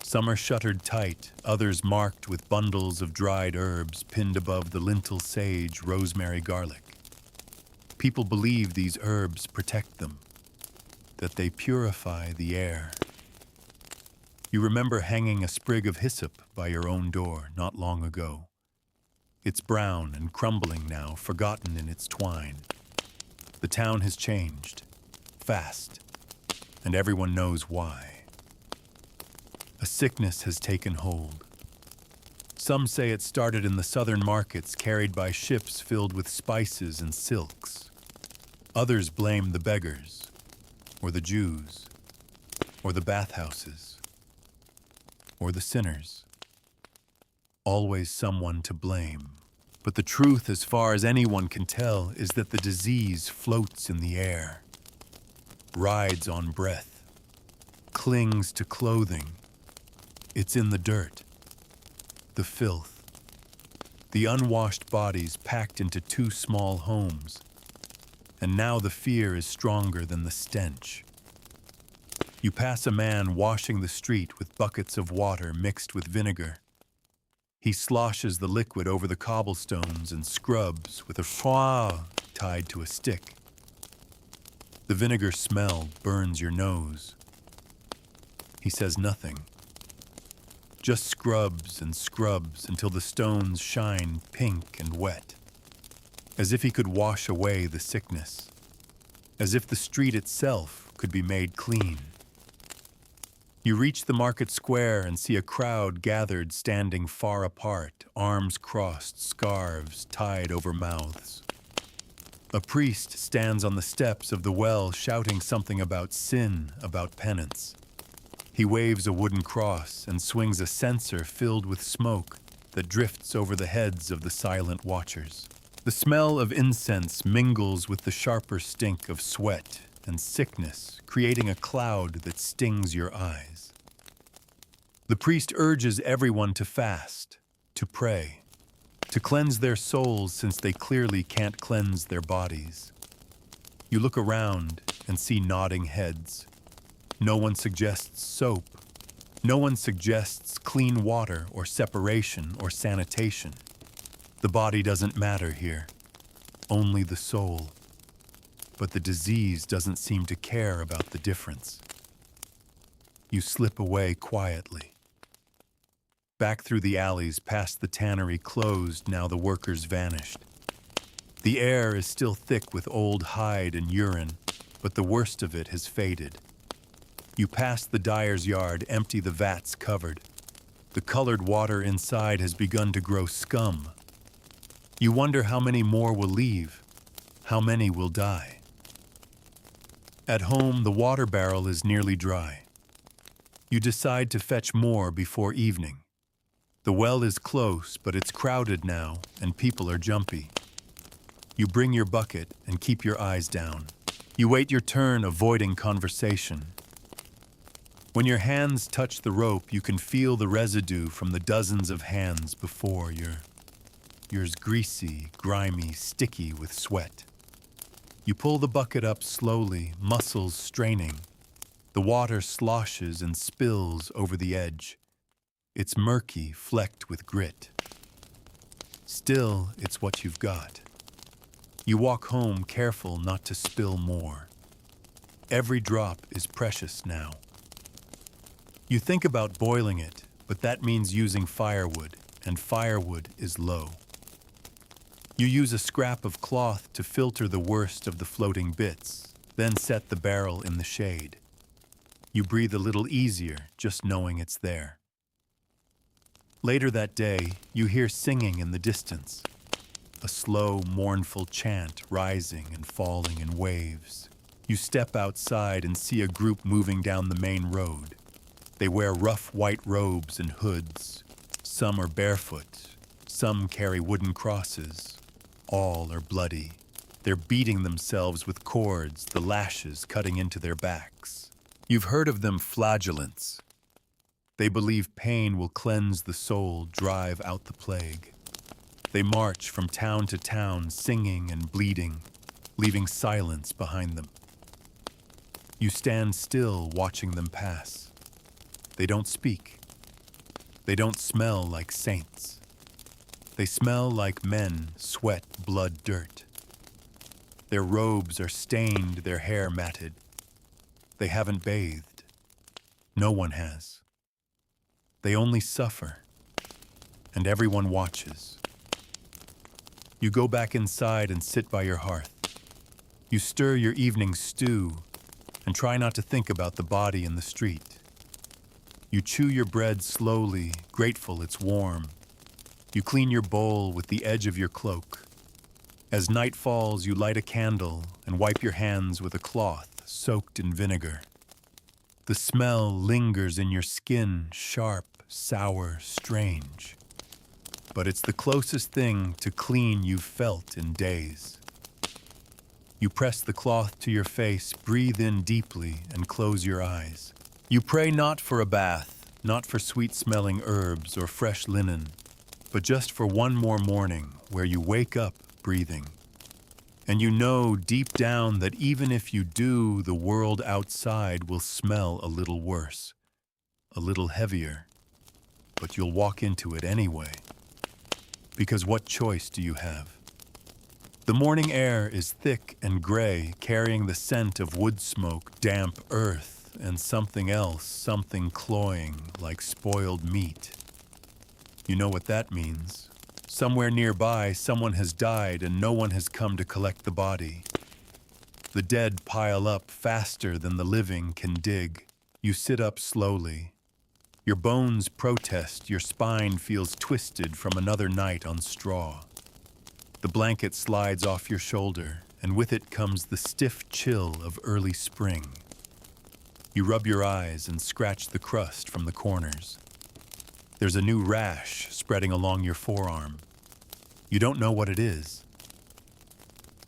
Some are shuttered tight, others marked with bundles of dried herbs pinned above the lintel sage, rosemary, garlic. People believe these herbs protect them, that they purify the air. You remember hanging a sprig of hyssop by your own door not long ago. It's brown and crumbling now, forgotten in its twine. The town has changed, fast, and everyone knows why. A sickness has taken hold. Some say it started in the southern markets carried by ships filled with spices and silks. Others blame the beggars, or the Jews, or the bathhouses, or the sinners. Always someone to blame. But the truth, as far as anyone can tell, is that the disease floats in the air, rides on breath, clings to clothing. It's in the dirt, the filth, the unwashed bodies packed into two small homes. And now the fear is stronger than the stench. You pass a man washing the street with buckets of water mixed with vinegar. He sloshes the liquid over the cobblestones and scrubs with a froid tied to a stick. The vinegar smell burns your nose. He says nothing. Just scrubs and scrubs until the stones shine pink and wet. As if he could wash away the sickness. As if the street itself could be made clean. You reach the market square and see a crowd gathered standing far apart, arms crossed, scarves tied over mouths. A priest stands on the steps of the well shouting something about sin, about penance. He waves a wooden cross and swings a censer filled with smoke that drifts over the heads of the silent watchers. The smell of incense mingles with the sharper stink of sweat and sickness, creating a cloud that stings your eyes. The priest urges everyone to fast, to pray, to cleanse their souls since they clearly can't cleanse their bodies. You look around and see nodding heads. No one suggests soap. No one suggests clean water or separation or sanitation. The body doesn't matter here, only the soul. But the disease doesn't seem to care about the difference. You slip away quietly. Back through the alleys, past the tannery closed, now the workers vanished. The air is still thick with old hide and urine, but the worst of it has faded. You pass the dyer's yard, empty the vats covered. The colored water inside has begun to grow scum. You wonder how many more will leave, how many will die. At home, the water barrel is nearly dry. You decide to fetch more before evening. The well is close, but it's crowded now, and people are jumpy. You bring your bucket and keep your eyes down. You wait your turn, avoiding conversation. When your hands touch the rope, you can feel the residue from the dozens of hands before yours greasy, grimy, sticky with sweat. You pull the bucket up slowly, muscles straining. The water sloshes and spills over the edge. It's murky, flecked with grit. Still, it's what you've got. You walk home careful not to spill more. Every drop is precious now. You think about boiling it, but that means using firewood, and firewood is low. You use a scrap of cloth to filter the worst of the floating bits, then set the barrel in the shade. You breathe a little easier just knowing it's there. Later that day, you hear singing in the distance, a slow, mournful chant rising and falling in waves. You step outside and see a group moving down the main road. They wear rough white robes and hoods. Some are barefoot. Some carry wooden crosses. All are bloody. They're beating themselves with cords, the lashes cutting into their backs. You've heard of them flagellants. They believe pain will cleanse the soul, drive out the plague. They march from town to town, singing and bleeding, leaving silence behind them. You stand still, watching them pass. They don't speak. They don't smell like saints. They smell like men, sweat, blood, dirt. Their robes are stained, their hair matted. They haven't bathed. No one has. They only suffer, and everyone watches. You go back inside and sit by your hearth. You stir your evening stew and try not to think about the body in the street. You chew your bread slowly, grateful it's warm. You clean your bowl with the edge of your cloak. As night falls, you light a candle and wipe your hands with a cloth soaked in vinegar. The smell lingers in your skin, sharp, sour, strange. But it's the closest thing to clean you've felt in days. You press the cloth to your face, breathe in deeply, and close your eyes. You pray not for a bath, not for sweet-smelling herbs or fresh linen, but just for one more morning where you wake up breathing. And you know deep down that even if you do, the world outside will smell a little worse, a little heavier, but you'll walk into it anyway. Because what choice do you have? The morning air is thick and gray, carrying the scent of wood smoke, damp earth, and something else, something cloying like spoiled meat. You know what that means. Somewhere nearby, someone has died and no one has come to collect the body. The dead pile up faster than the living can dig. You sit up slowly. Your bones protest, your spine feels twisted from another night on straw. The blanket slides off your shoulder, and with it comes the stiff chill of early spring. You rub your eyes and scratch the crust from the corners. There's a new rash spreading along your forearm. You don't know what it is.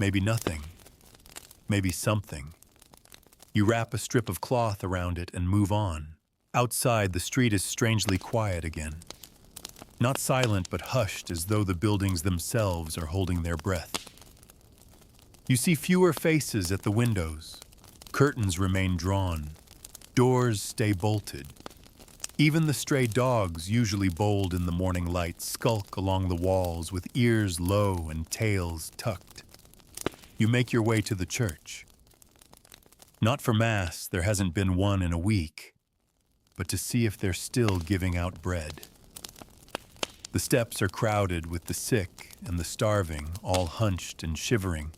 Maybe nothing. Maybe something. You wrap a strip of cloth around it and move on. Outside, the street is strangely quiet again. Not silent, but hushed, as though the buildings themselves are holding their breath. You see fewer faces at the windows. Curtains remain drawn. Doors stay bolted. Even the stray dogs, usually bold in the morning light, skulk along the walls with ears low and tails tucked. You make your way to the church. Not for Mass, there hasn't been one in a week, but to see if they're still giving out bread. The steps are crowded with the sick and the starving, all hunched and shivering,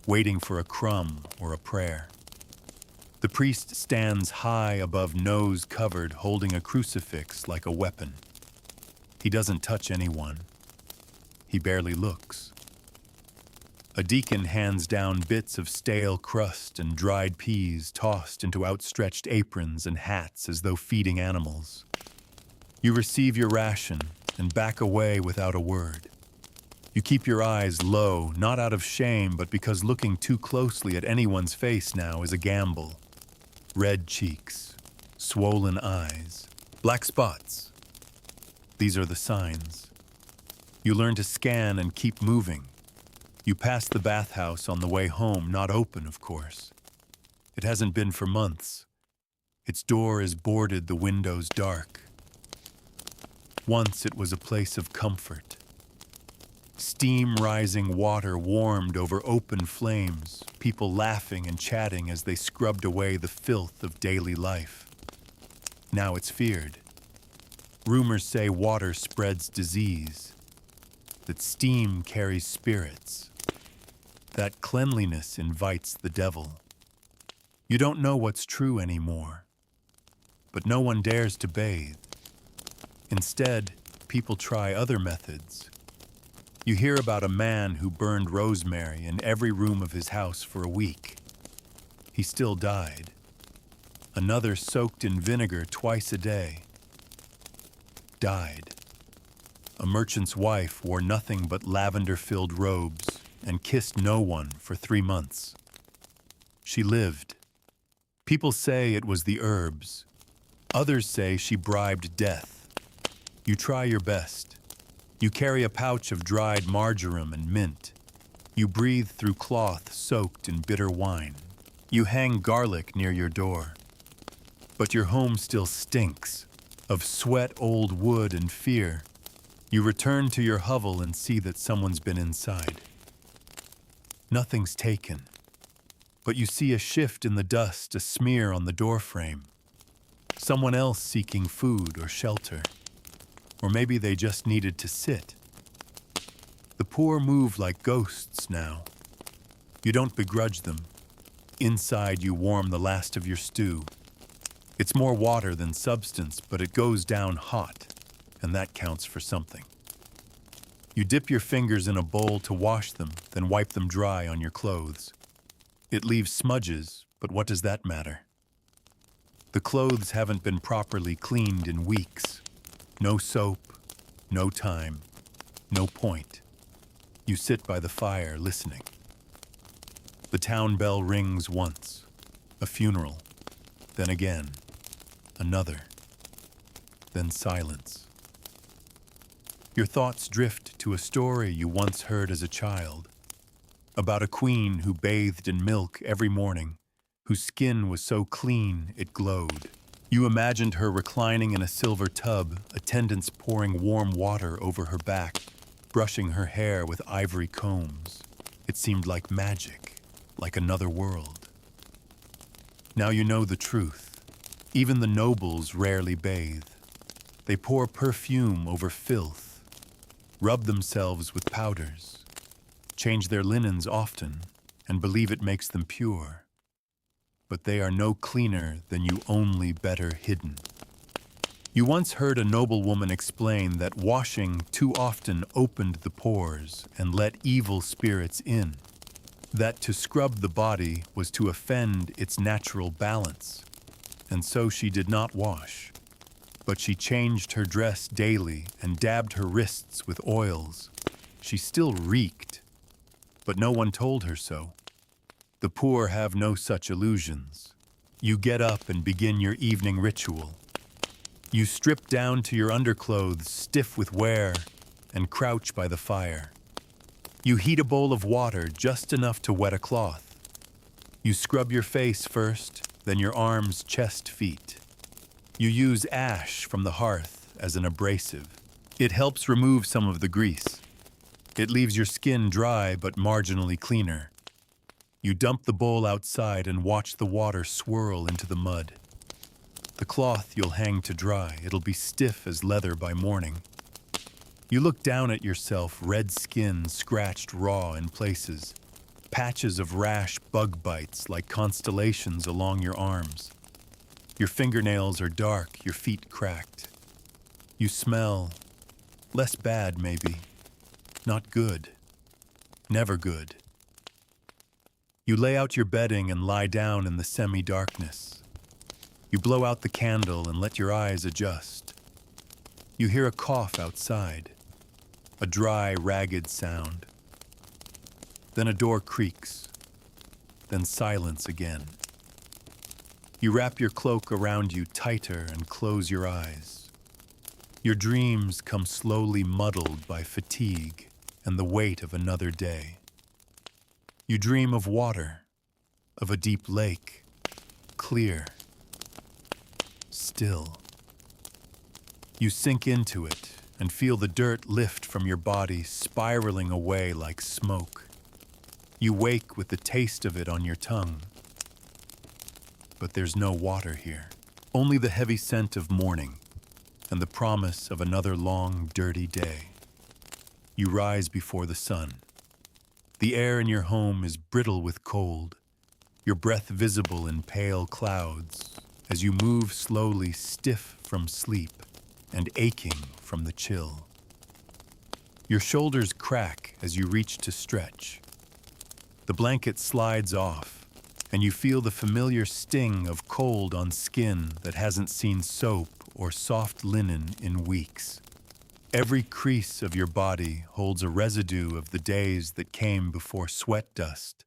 waiting for a crumb or a prayer. The priest stands high above, nose covered, holding a crucifix like a weapon. He doesn't touch anyone. He barely looks. A deacon hands down bits of stale crust and dried peas tossed into outstretched aprons and hats as though feeding animals. You receive your ration and back away without a word. You keep your eyes low, not out of shame, but because looking too closely at anyone's face now is a gamble. Red cheeks, swollen eyes, black spots. These are the signs. You learn to scan and keep moving. You pass the bathhouse on the way home, not open, of course. It hasn't been for months. Its door is boarded, the windows dark. Once it was a place of comfort. Steam-rising water warmed over open flames, people laughing and chatting as they scrubbed away the filth of daily life. Now it's feared. Rumors say water spreads disease, that steam carries spirits, that cleanliness invites the devil. You don't know what's true anymore, but no one dares to bathe. Instead, people try other methods. You hear about a man who burned rosemary in every room of his house for a week. He still died. Another soaked in vinegar twice a day. Died. A merchant's wife wore nothing but lavender-filled robes and kissed no one for 3 months. She lived. People say it was the herbs. Others say she bribed death. You try your best. You carry a pouch of dried marjoram and mint. You breathe through cloth soaked in bitter wine. You hang garlic near your door. But your home still stinks of sweat, old wood, and fear. You return to your hovel and see that someone's been inside. Nothing's taken, but you see a shift in the dust, a smear on the doorframe. Someone else seeking food or shelter. Or maybe they just needed to sit. The poor move like ghosts now. You don't begrudge them. Inside you warm the last of your stew. It's more water than substance, but it goes down hot, and that counts for something. You dip your fingers in a bowl to wash them, then wipe them dry on your clothes. It leaves smudges, but what does that matter? The clothes haven't been properly cleaned in weeks. No soap, no time, no point. You sit by the fire listening. The town bell rings once, a funeral, then again, another, then silence. Your thoughts drift to a story you once heard as a child, about a queen who bathed in milk every morning, whose skin was so clean it glowed. You imagined her reclining in a silver tub, attendants pouring warm water over her back, brushing her hair with ivory combs. It seemed like magic, like another world. Now you know the truth. Even the nobles rarely bathe. They pour perfume over filth, rub themselves with powders, change their linens often, and believe it makes them pure. But they are no cleaner than you, only better hidden. You once heard a noblewoman explain that washing too often opened the pores and let evil spirits in, that to scrub the body was to offend its natural balance, and so she did not wash. But she changed her dress daily and dabbed her wrists with oils. She still reeked, but no one told her so. The poor have no such illusions. You get up and begin your evening ritual. You strip down to your underclothes, stiff with wear, and crouch by the fire. You heat a bowl of water, just enough to wet a cloth. You scrub your face first, then your arms, chest, feet. You use ash from the hearth as an abrasive. It helps remove some of the grease. It leaves your skin dry but marginally cleaner. You dump the bowl outside and watch the water swirl into the mud. The cloth you'll hang to dry. It'll be stiff as leather by morning. You look down at yourself, red skin scratched raw in places, patches of rash bug bites like constellations along your arms. Your fingernails are dark, your feet cracked. You smell less bad, maybe. Not good. Never good. You lay out your bedding and lie down in the semi-darkness. You blow out the candle and let your eyes adjust. You hear a cough outside, a dry, ragged sound. Then a door creaks, then silence again. You wrap your cloak around you tighter and close your eyes. Your dreams come slowly muddled by fatigue and the weight of another day. You dream of water, of a deep lake, clear, still. You sink into it and feel the dirt lift from your body, spiraling away like smoke. You wake with the taste of it on your tongue. But there's no water here, only the heavy scent of morning and the promise of another long, dirty day. You rise before the sun. The air in your home is brittle with cold, your breath visible in pale clouds as you move slowly, stiff from sleep and aching from the chill. Your shoulders crack as you reach to stretch. The blanket slides off, and you feel the familiar sting of cold on skin that hasn't seen soap or soft linen in weeks. Every crease of your body holds a residue of the days that came before sweat dust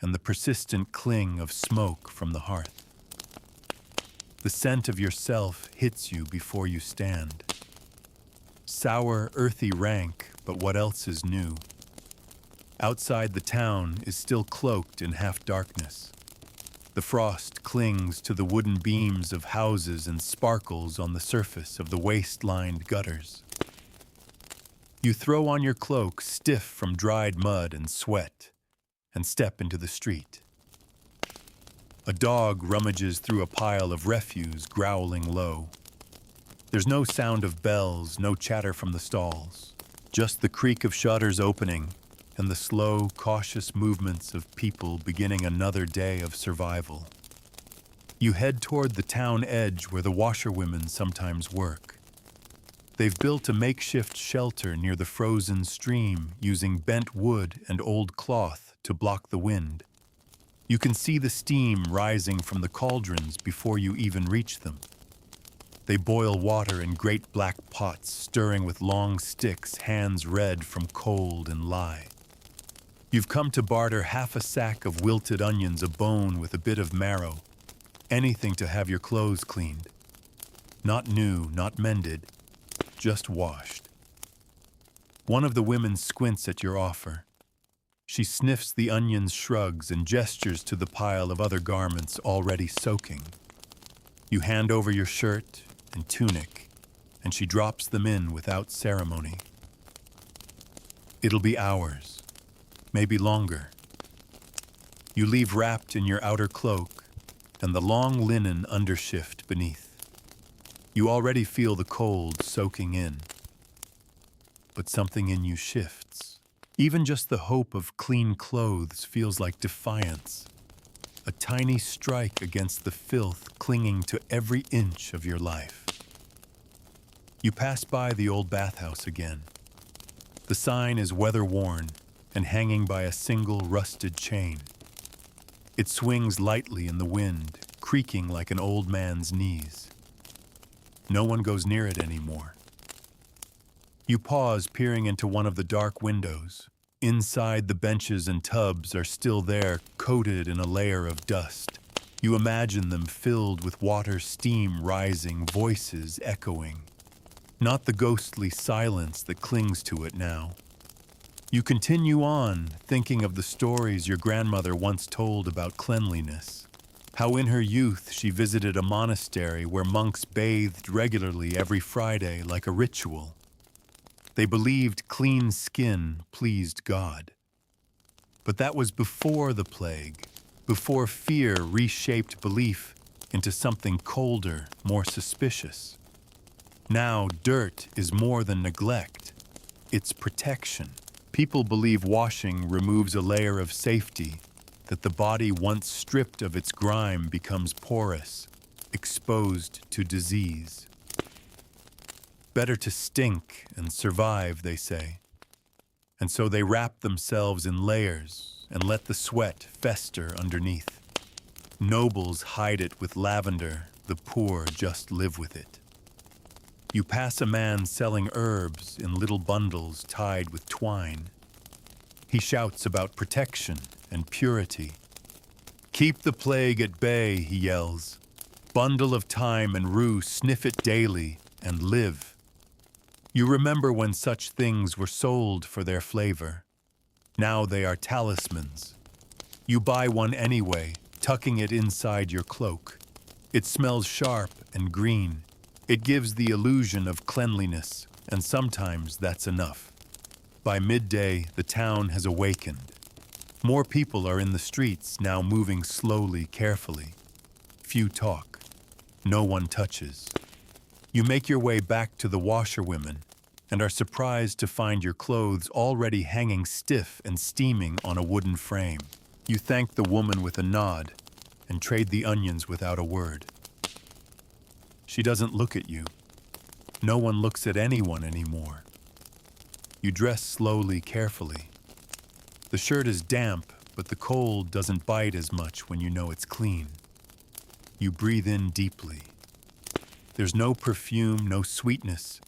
and the persistent cling of smoke from the hearth. The scent of yourself hits you before you stand. Sour, earthy rank, but what else is new? Outside the town is still cloaked in half-darkness. The frost clings to the wooden beams of houses and sparkles on the surface of the waste-lined gutters. You throw on your cloak, stiff from dried mud and sweat, and step into the street. A dog rummages through a pile of refuse, growling low. There's no sound of bells, no chatter from the stalls, just the creak of shutters opening and the slow, cautious movements of people beginning another day of survival. You head toward the town edge where the washerwomen sometimes work. They've built a makeshift shelter near the frozen stream using bent wood and old cloth to block the wind. You can see the steam rising from the cauldrons before you even reach them. They boil water in great black pots, stirring with long sticks, hands red from cold and lye. You've come to barter half a sack of wilted onions, a bone with a bit of marrow, anything to have your clothes cleaned. Not new, not mended, just washed. One of the women squints at your offer. She sniffs the onions, shrugs, and gestures to the pile of other garments already soaking. You hand over your shirt and tunic, and she drops them in without ceremony. It'll be hours, maybe longer. You leave wrapped in your outer cloak and the long linen undershift beneath. You already feel the cold soaking in. But something in you shifts. Even just the hope of clean clothes feels like defiance. A tiny strike against the filth clinging to every inch of your life. You pass by the old bathhouse again. The sign is weather-worn and hanging by a single rusted chain. It swings lightly in the wind, creaking like an old man's knees. No one goes near it anymore. You pause, peering into one of the dark windows. Inside, the benches and tubs are still there, coated in a layer of dust. You imagine them filled with water, steam rising, voices echoing. Not the ghostly silence that clings to it now. You continue on, thinking of the stories your grandmother once told about cleanliness. How in her youth she visited a monastery where monks bathed regularly every Friday like a ritual. They believed clean skin pleased God. But that was before the plague, before fear reshaped belief into something colder, more suspicious. Now dirt is more than neglect. It's protection. People believe washing removes a layer of safety, that the body once stripped of its grime becomes porous, exposed to disease. Better to stink and survive, they say. And so they wrap themselves in layers and let the sweat fester underneath. Nobles hide it with lavender, the poor just live with it. You pass a man selling herbs in little bundles tied with twine. He shouts about protection and purity. Keep the plague at bay, he yells. Bundle of thyme and rue, sniff it daily and live. You remember when such things were sold for their flavor. Now they are talismans. You buy one anyway, tucking it inside your cloak. It smells sharp and green. It gives the illusion of cleanliness, and sometimes that's enough. By midday, the town has awakened. More people are in the streets, now moving slowly, carefully. Few talk. No one touches. You make your way back to the washerwomen and are surprised to find your clothes already hanging stiff and steaming on a wooden frame. You thank the woman with a nod and trade the onions without a word. She doesn't look at you. No one looks at anyone anymore. You dress slowly, carefully. The shirt is damp, but the cold doesn't bite as much when you know it's clean. You breathe in deeply. There's no perfume, no sweetness,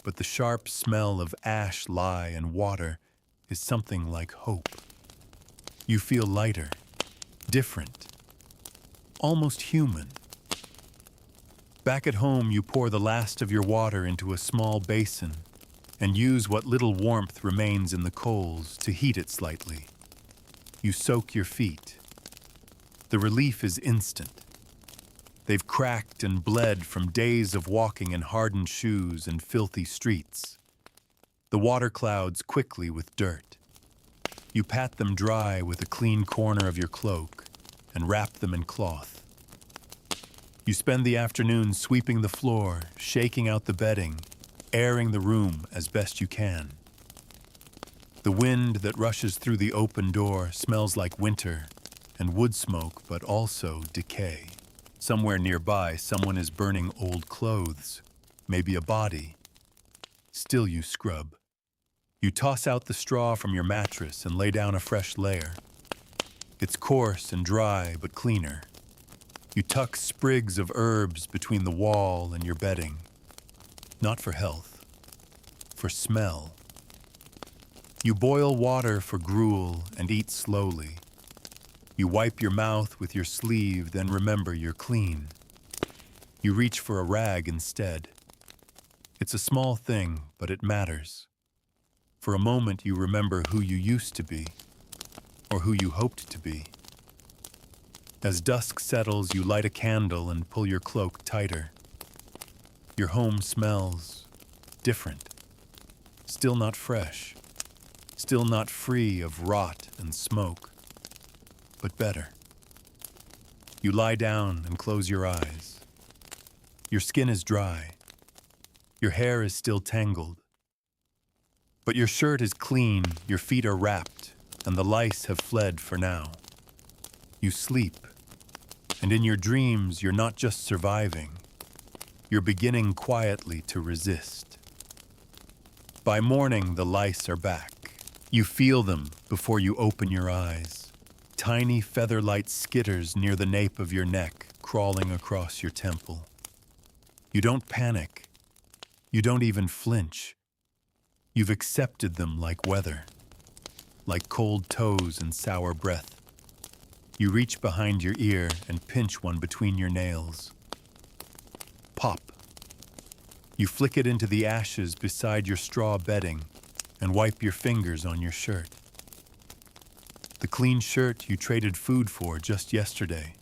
but the sharp smell of ash, lye, and water is something like hope. You feel lighter, different, almost human. Back at home, you pour the last of your water into a small basin and use what little warmth remains in the coals to heat it slightly. You soak your feet. The relief is instant. They've cracked and bled from days of walking in hardened shoes and filthy streets. The water clouds quickly with dirt. You pat them dry with a clean corner of your cloak and wrap them in cloth. You spend the afternoon sweeping the floor, shaking out the bedding, airing the room as best you can. The wind that rushes through the open door smells like winter and wood smoke, but also decay. Somewhere nearby, someone is burning old clothes, maybe a body. Still you scrub. You toss out the straw from your mattress and lay down a fresh layer. It's coarse and dry, but cleaner. You tuck sprigs of herbs between the wall and your bedding. Not for health, for smell. You boil water for gruel and eat slowly. You wipe your mouth with your sleeve, then remember you're clean. You reach for a rag instead. It's a small thing, but it matters. For a moment you remember who you used to be, or who you hoped to be. As dusk settles, you light a candle and pull your cloak tighter. Your home smells different. Still not fresh. Still not free of rot and smoke. But better. You lie down and close your eyes. Your skin is dry. Your hair is still tangled. But your shirt is clean, your feet are wrapped, and the lice have fled for now. You sleep. And in your dreams, you're not just surviving. You're beginning quietly to resist. By morning, the lice are back. You feel them before you open your eyes. Tiny feather-light skitters near the nape of your neck, crawling across your temple. You don't panic. You don't even flinch. You've accepted them like weather, like cold toes and sour breath. You reach behind your ear and pinch one between your nails. Pop. You flick it into the ashes beside your straw bedding and wipe your fingers on your shirt. The clean shirt you traded food for just yesterday.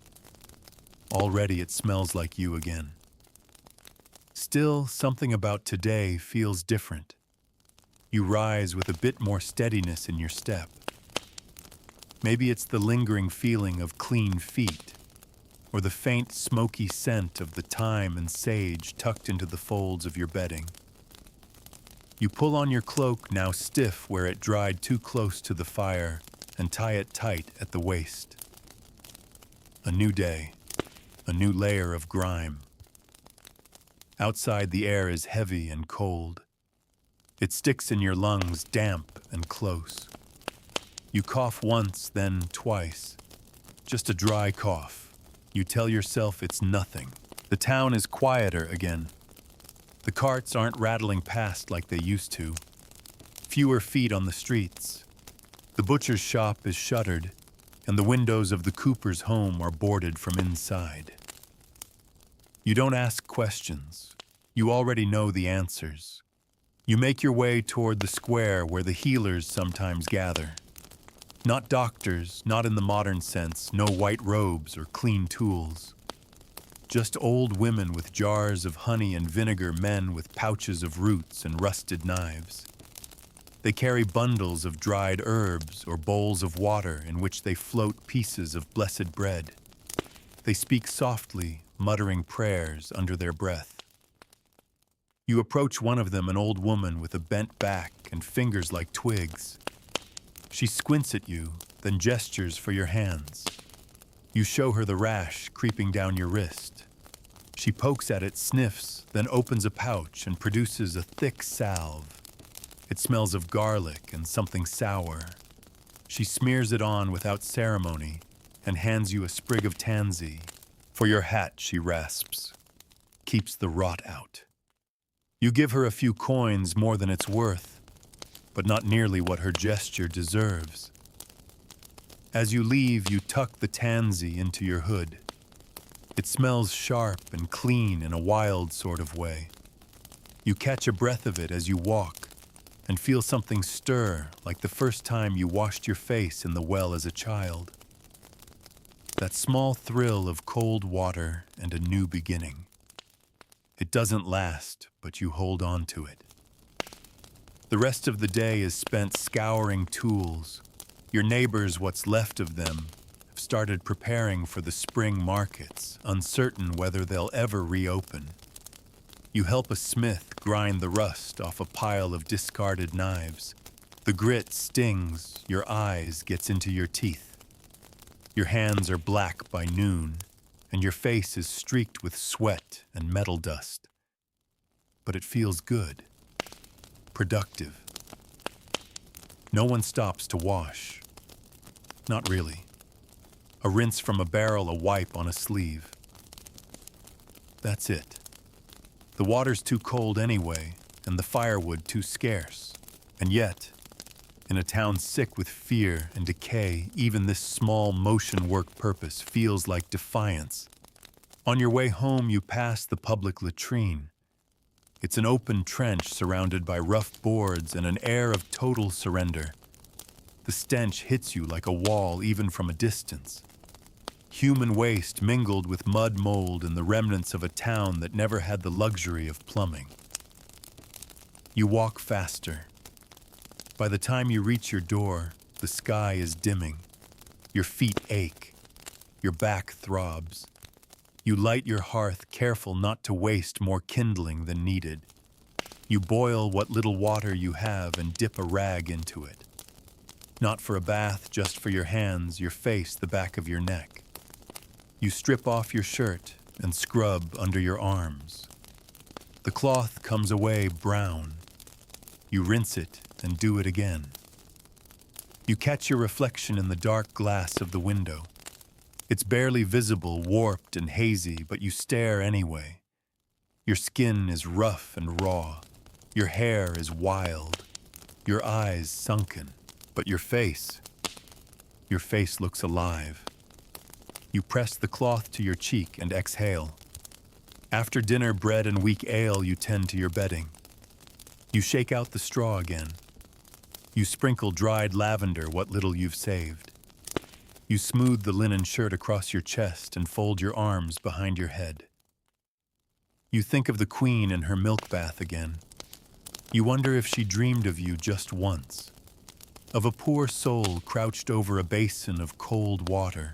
Already it smells like you again. Still, something about today feels different. You rise with a bit more steadiness in your step. Maybe it's the lingering feeling of clean feet, or the faint smoky scent of the thyme and sage tucked into the folds of your bedding. You pull on your cloak, now stiff where it dried too close to the fire, and tie it tight at the waist. A new day, a new layer of grime. Outside, the air is heavy and cold. It sticks in your lungs, damp and close. You cough once, then twice. Just a dry cough. You tell yourself it's nothing. The town is quieter again. The carts aren't rattling past like they used to. Fewer feet on the streets. The butcher's shop is shuttered, and the windows of the cooper's home are boarded from inside. You don't ask questions. You already know the answers. You make your way toward the square where the healers sometimes gather. Not doctors, not in the modern sense, no white robes or clean tools. Just old women with jars of honey and vinegar, men with pouches of roots and rusted knives. They carry bundles of dried herbs or bowls of water in which they float pieces of blessed bread. They speak softly, muttering prayers under their breath. You approach one of them, an old woman with a bent back and fingers like twigs. She squints at you, then gestures for your hands. You show her the rash creeping down your wrist. She pokes at it, sniffs, then opens a pouch and produces a thick salve. It smells of garlic and something sour. She smears it on without ceremony and hands you a sprig of tansy. For your hat, she rasps. Keeps the rot out. You give her a few coins more than it's worth, but not nearly what her gesture deserves. As you leave, you tuck the tansy into your hood. It smells sharp and clean in a wild sort of way. You catch a breath of it as you walk and feel something stir like the first time you washed your face in the well as a child. That small thrill of cold water and a new beginning. It doesn't last, but you hold on to it. The rest of the day is spent scouring tools. Your neighbors, what's left of them, have started preparing for the spring markets, uncertain whether they'll ever reopen. You help a smith grind the rust off a pile of discarded knives. The grit stings, your eyes gets into your teeth. Your hands are black by noon, and your face is streaked with sweat and metal dust. But it feels good, productive. No one stops to wash. Not really. A rinse from a barrel, a wipe on a sleeve. That's it. The water's too cold anyway, and the firewood too scarce. And yet, in a town sick with fear and decay, even this small motion work purpose feels like defiance. On your way home, you pass the public latrine. It's an open trench surrounded by rough boards and an air of total surrender. The stench hits you like a wall even from a distance. Human waste mingled with mud mold and the remnants of a town that never had the luxury of plumbing. You walk faster. By the time you reach your door, the sky is dimming. Your feet ache. Your back throbs. You light your hearth, careful not to waste more kindling than needed. You boil what little water you have and dip a rag into it. Not for a bath, just for your hands, your face, the back of your neck. You strip off your shirt and scrub under your arms. The cloth comes away brown. You rinse it and do it again. You catch your reflection in the dark glass of the window. It's barely visible, warped and hazy, but you stare anyway. Your skin is rough and raw. Your hair is wild. Your eyes sunken. But your face looks alive. You press the cloth to your cheek and exhale. After dinner bread and weak ale, you tend to your bedding. You shake out the straw again. You sprinkle dried lavender, what little you've saved. You smooth the linen shirt across your chest and fold your arms behind your head. You think of the queen in her milk bath again. You wonder if she dreamed of you just once. Of a poor soul crouched over a basin of cold water,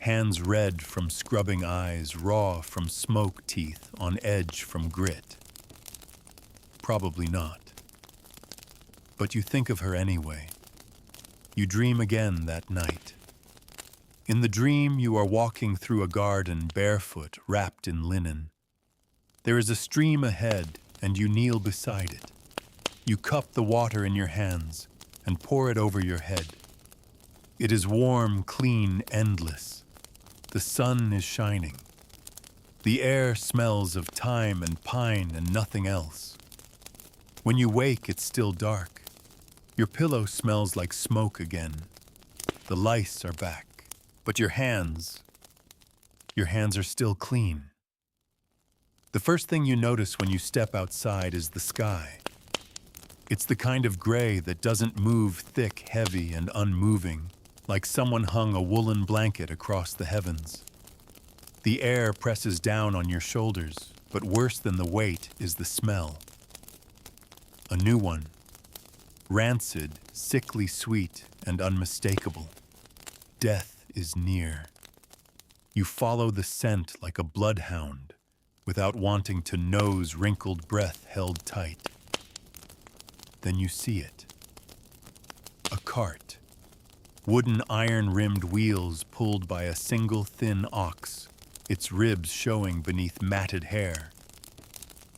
hands red from scrubbing eyes, raw from smoke teeth, on edge from grit. Probably not. But you think of her anyway. You dream again that night. In the dream, you are walking through a garden barefoot, wrapped in linen. There is a stream ahead, and you kneel beside it. You cup the water in your hands and pour it over your head. It is warm, clean, endless. The sun is shining. The air smells of thyme and pine and nothing else. When you wake, it's still dark. Your pillow smells like smoke again. The lice are back. But your hands are still clean. The first thing you notice when you step outside is the sky. It's the kind of gray that doesn't move, thick, heavy, and unmoving, like someone hung a woolen blanket across the heavens. The air presses down on your shoulders, but worse than the weight is the smell. A new one. Rancid, sickly sweet, and unmistakable. Death is near. You follow the scent like a bloodhound, without wanting to nose wrinkled breath held tight. Then you see it. A cart. Wooden iron-rimmed wheels pulled by a single thin ox, its ribs showing beneath matted hair.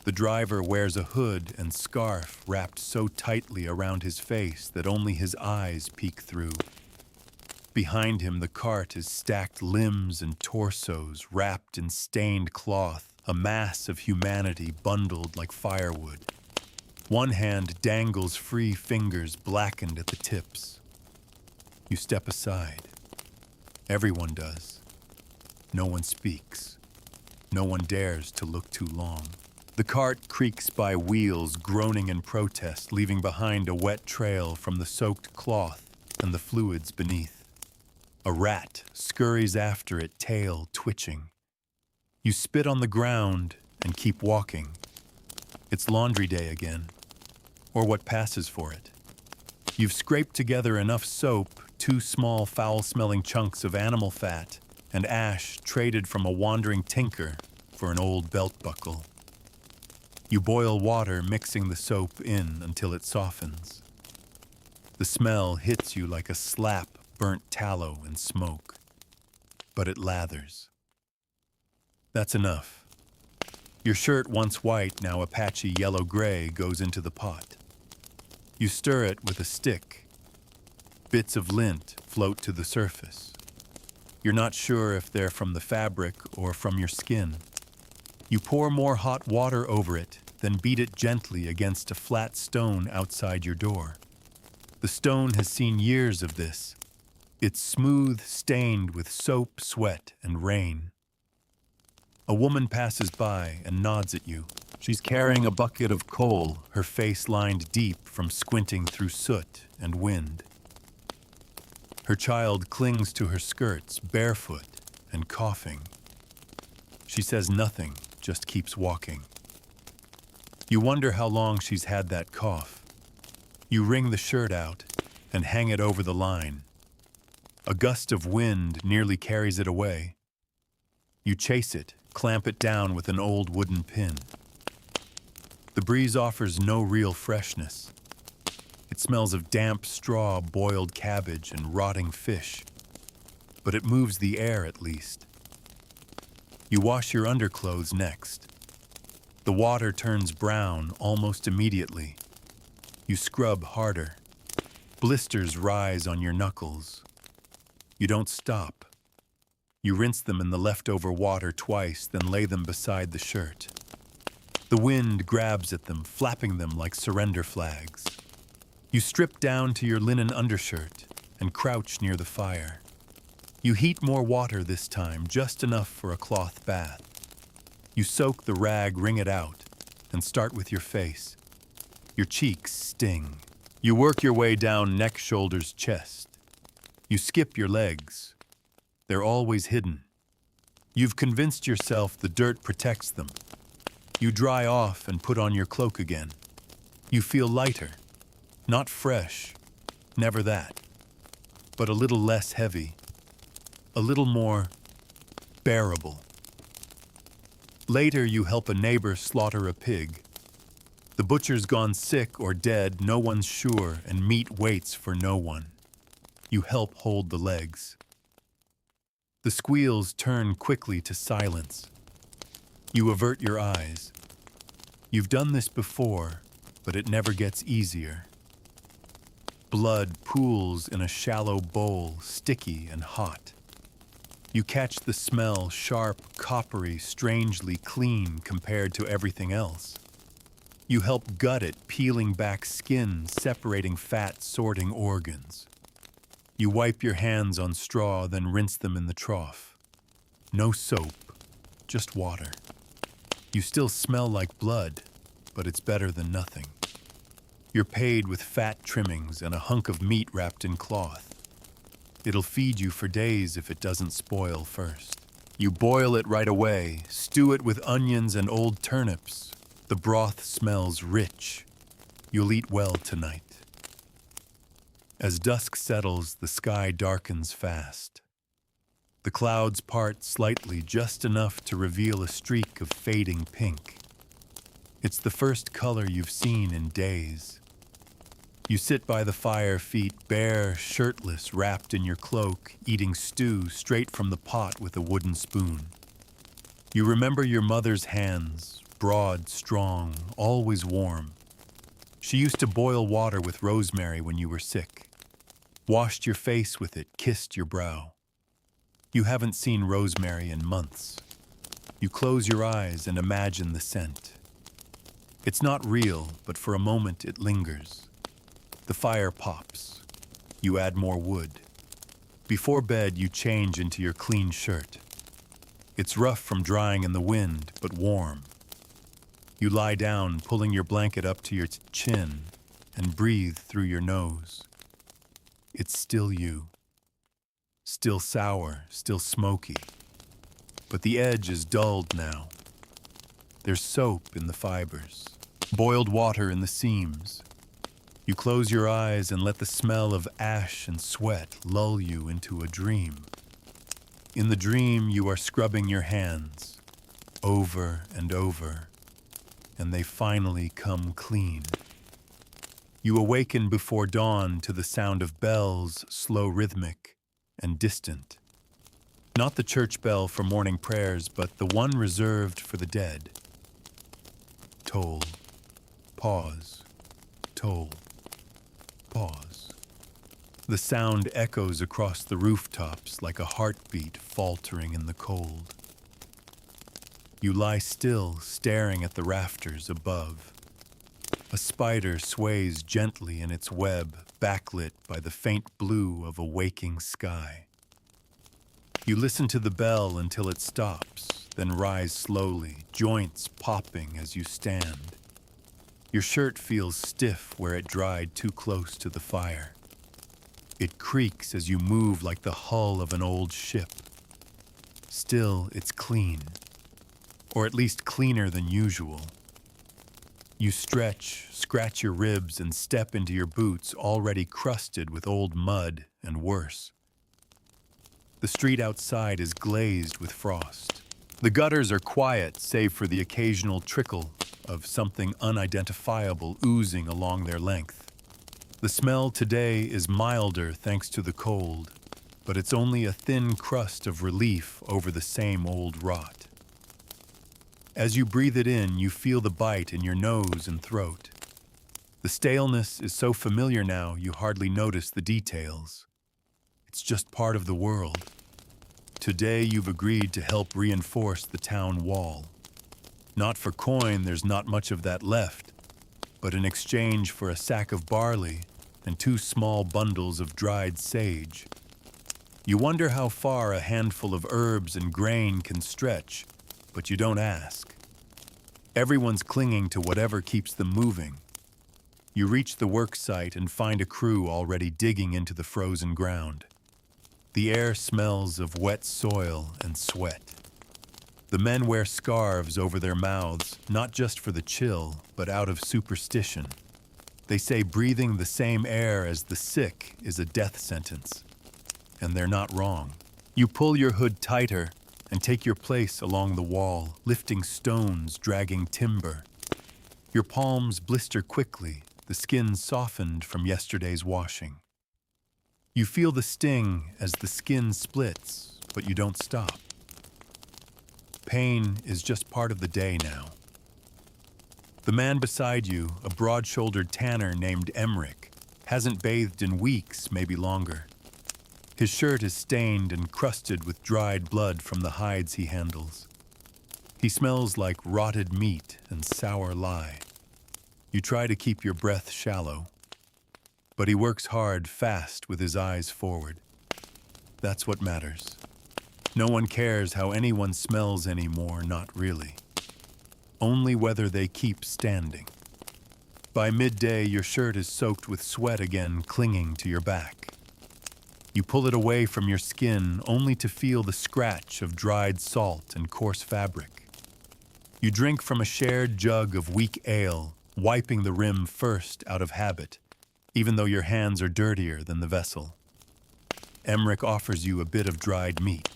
The driver wears a hood and scarf wrapped so tightly around his face that only his eyes peek through. Behind him, the cart is stacked limbs and torsos wrapped in stained cloth, a mass of humanity bundled like firewood. One hand dangles free fingers blackened at the tips. You step aside. Everyone does. No one speaks. No one dares to look too long. The cart creaks by wheels, groaning in protest, leaving behind a wet trail from the soaked cloth and the fluids beneath. A rat scurries after it, tail twitching. You spit on the ground and keep walking. It's laundry day again, or what passes for it. You've scraped together enough soap, 2 small foul-smelling chunks of animal fat, and ash traded from a wandering tinker for an old belt buckle. You boil water, mixing the soap in until it softens. The smell hits you like a slap, burnt tallow and smoke, but it lathers. That's enough. Your shirt, once white, now a patchy yellow-gray, goes into the pot. You stir it with a stick. Bits of lint float to the surface. You're not sure if they're from the fabric or from your skin. You pour more hot water over it, then beat it gently against a flat stone outside your door. The stone has seen years of this. It's smooth, stained with soap, sweat, and rain. A woman passes by and nods at you. She's carrying a bucket of coal, her face lined deep from squinting through soot and wind. Her child clings to her skirts, barefoot and coughing. She says nothing, just keeps walking. You wonder how long she's had that cough. You wring the shirt out and hang it over the line. A gust of wind nearly carries it away. You chase it, clamp it down with an old wooden pin. The breeze offers no real freshness. It smells of damp straw, boiled cabbage, and rotting fish. But it moves the air at least. You wash your underclothes next. The water turns brown almost immediately. You scrub harder. Blisters rise on your knuckles. You don't stop. You rinse them in the leftover water twice, then lay them beside the shirt. The wind grabs at them, flapping them like surrender flags. You strip down to your linen undershirt and crouch near the fire. You heat more water this time, just enough for a cloth bath. You soak the rag, wring it out, and start with your face. Your cheeks sting. You work your way down neck, shoulders, chest. You skip your legs. They're always hidden. You've convinced yourself the dirt protects them. You dry off and put on your cloak again. You feel lighter. Not fresh, never that, but a little less heavy, a little more bearable. Later, you help a neighbor slaughter a pig. The butcher's gone sick or dead, no one's sure, and meat waits for no one. You help hold the legs. The squeals turn quickly to silence. You avert your eyes. You've done this before, but it never gets easier. Blood pools in a shallow bowl, sticky and hot. You catch the smell, sharp, coppery, strangely clean compared to everything else. You help gut it, peeling back skin, separating fat, sorting organs. You wipe your hands on straw, then rinse them in the trough. No soap, just water. You still smell like blood, but it's better than nothing. You're paid with fat trimmings and a hunk of meat wrapped in cloth. It'll feed you for days if it doesn't spoil first. You boil it right away, stew it with onions and old turnips. The broth smells rich. You'll eat well tonight. As dusk settles, the sky darkens fast. The clouds part slightly, just enough to reveal a streak of fading pink. It's the first color you've seen in days. You sit by the fire, feet bare, shirtless, wrapped in your cloak, eating stew straight from the pot with a wooden spoon. You remember your mother's hands, broad, strong, always warm. She used to boil water with rosemary when you were sick, washed your face with it, kissed your brow. You haven't seen rosemary in months. You close your eyes and imagine the scent. It's not real, but for a moment it lingers. The fire pops. You add more wood. Before bed, you change into your clean shirt. It's rough from drying in the wind, but warm. You lie down, pulling your blanket up to your chin, and breathe through your nose. It's still you. Still sour, still smoky. But the edge is dulled now. There's soap in the fibers, boiled water in the seams. You close your eyes and let the smell of ash and sweat lull you into a dream. In the dream, you are scrubbing your hands over and over, and they finally come clean. You awaken before dawn to the sound of bells, slow rhythmic and distant. Not the church bell for morning prayers, but the one reserved for the dead. Toll, pause, toll, pause. The sound echoes across the rooftops like a heartbeat faltering in the cold. You lie still, staring at the rafters above. A spider sways gently in its web, backlit by the faint blue of a waking sky. You listen to the bell until it stops, then rise slowly, joints popping as you stand. Your shirt feels stiff where it dried too close to the fire. It creaks as you move like the hull of an old ship. Still, it's clean, or at least cleaner than usual. You stretch, scratch your ribs, and step into your boots already crusted with old mud and worse. The street outside is glazed with frost. The gutters are quiet save for the occasional trickle of something unidentifiable oozing along their length. The smell today is milder thanks to the cold, but it's only a thin crust of relief over the same old rot. As you breathe it in, you feel the bite in your nose and throat. The staleness is so familiar now you hardly notice the details. It's just part of the world. Today you've agreed to help reinforce the town wall. Not for coin, there's not much of that left, but in exchange for a sack of barley and 2 small bundles of dried sage. You wonder how far a handful of herbs and grain can stretch, but you don't ask. Everyone's clinging to whatever keeps them moving. You reach the work site and find a crew already digging into the frozen ground. The air smells of wet soil and sweat. The men wear scarves over their mouths, not just for the chill, but out of superstition. They say breathing the same air as the sick is a death sentence. And they're not wrong. You pull your hood tighter and take your place along the wall, lifting stones, dragging timber. Your palms blister quickly, the skin softened from yesterday's washing. You feel the sting as the skin splits, but you don't stop. Pain is just part of the day now. The man beside you, a broad-shouldered tanner named Emmerich, hasn't bathed in weeks, maybe longer. His shirt is stained and crusted with dried blood from the hides he handles. He smells like rotted meat and sour lye. You try to keep your breath shallow, but he works hard, fast, with his eyes forward. That's what matters. No one cares how anyone smells anymore, not really. Only whether they keep standing. By midday, your shirt is soaked with sweat again, clinging to your back. You pull it away from your skin only to feel the scratch of dried salt and coarse fabric. You drink from a shared jug of weak ale, wiping the rim first out of habit, even though your hands are dirtier than the vessel. Emmerich offers you a bit of dried meat.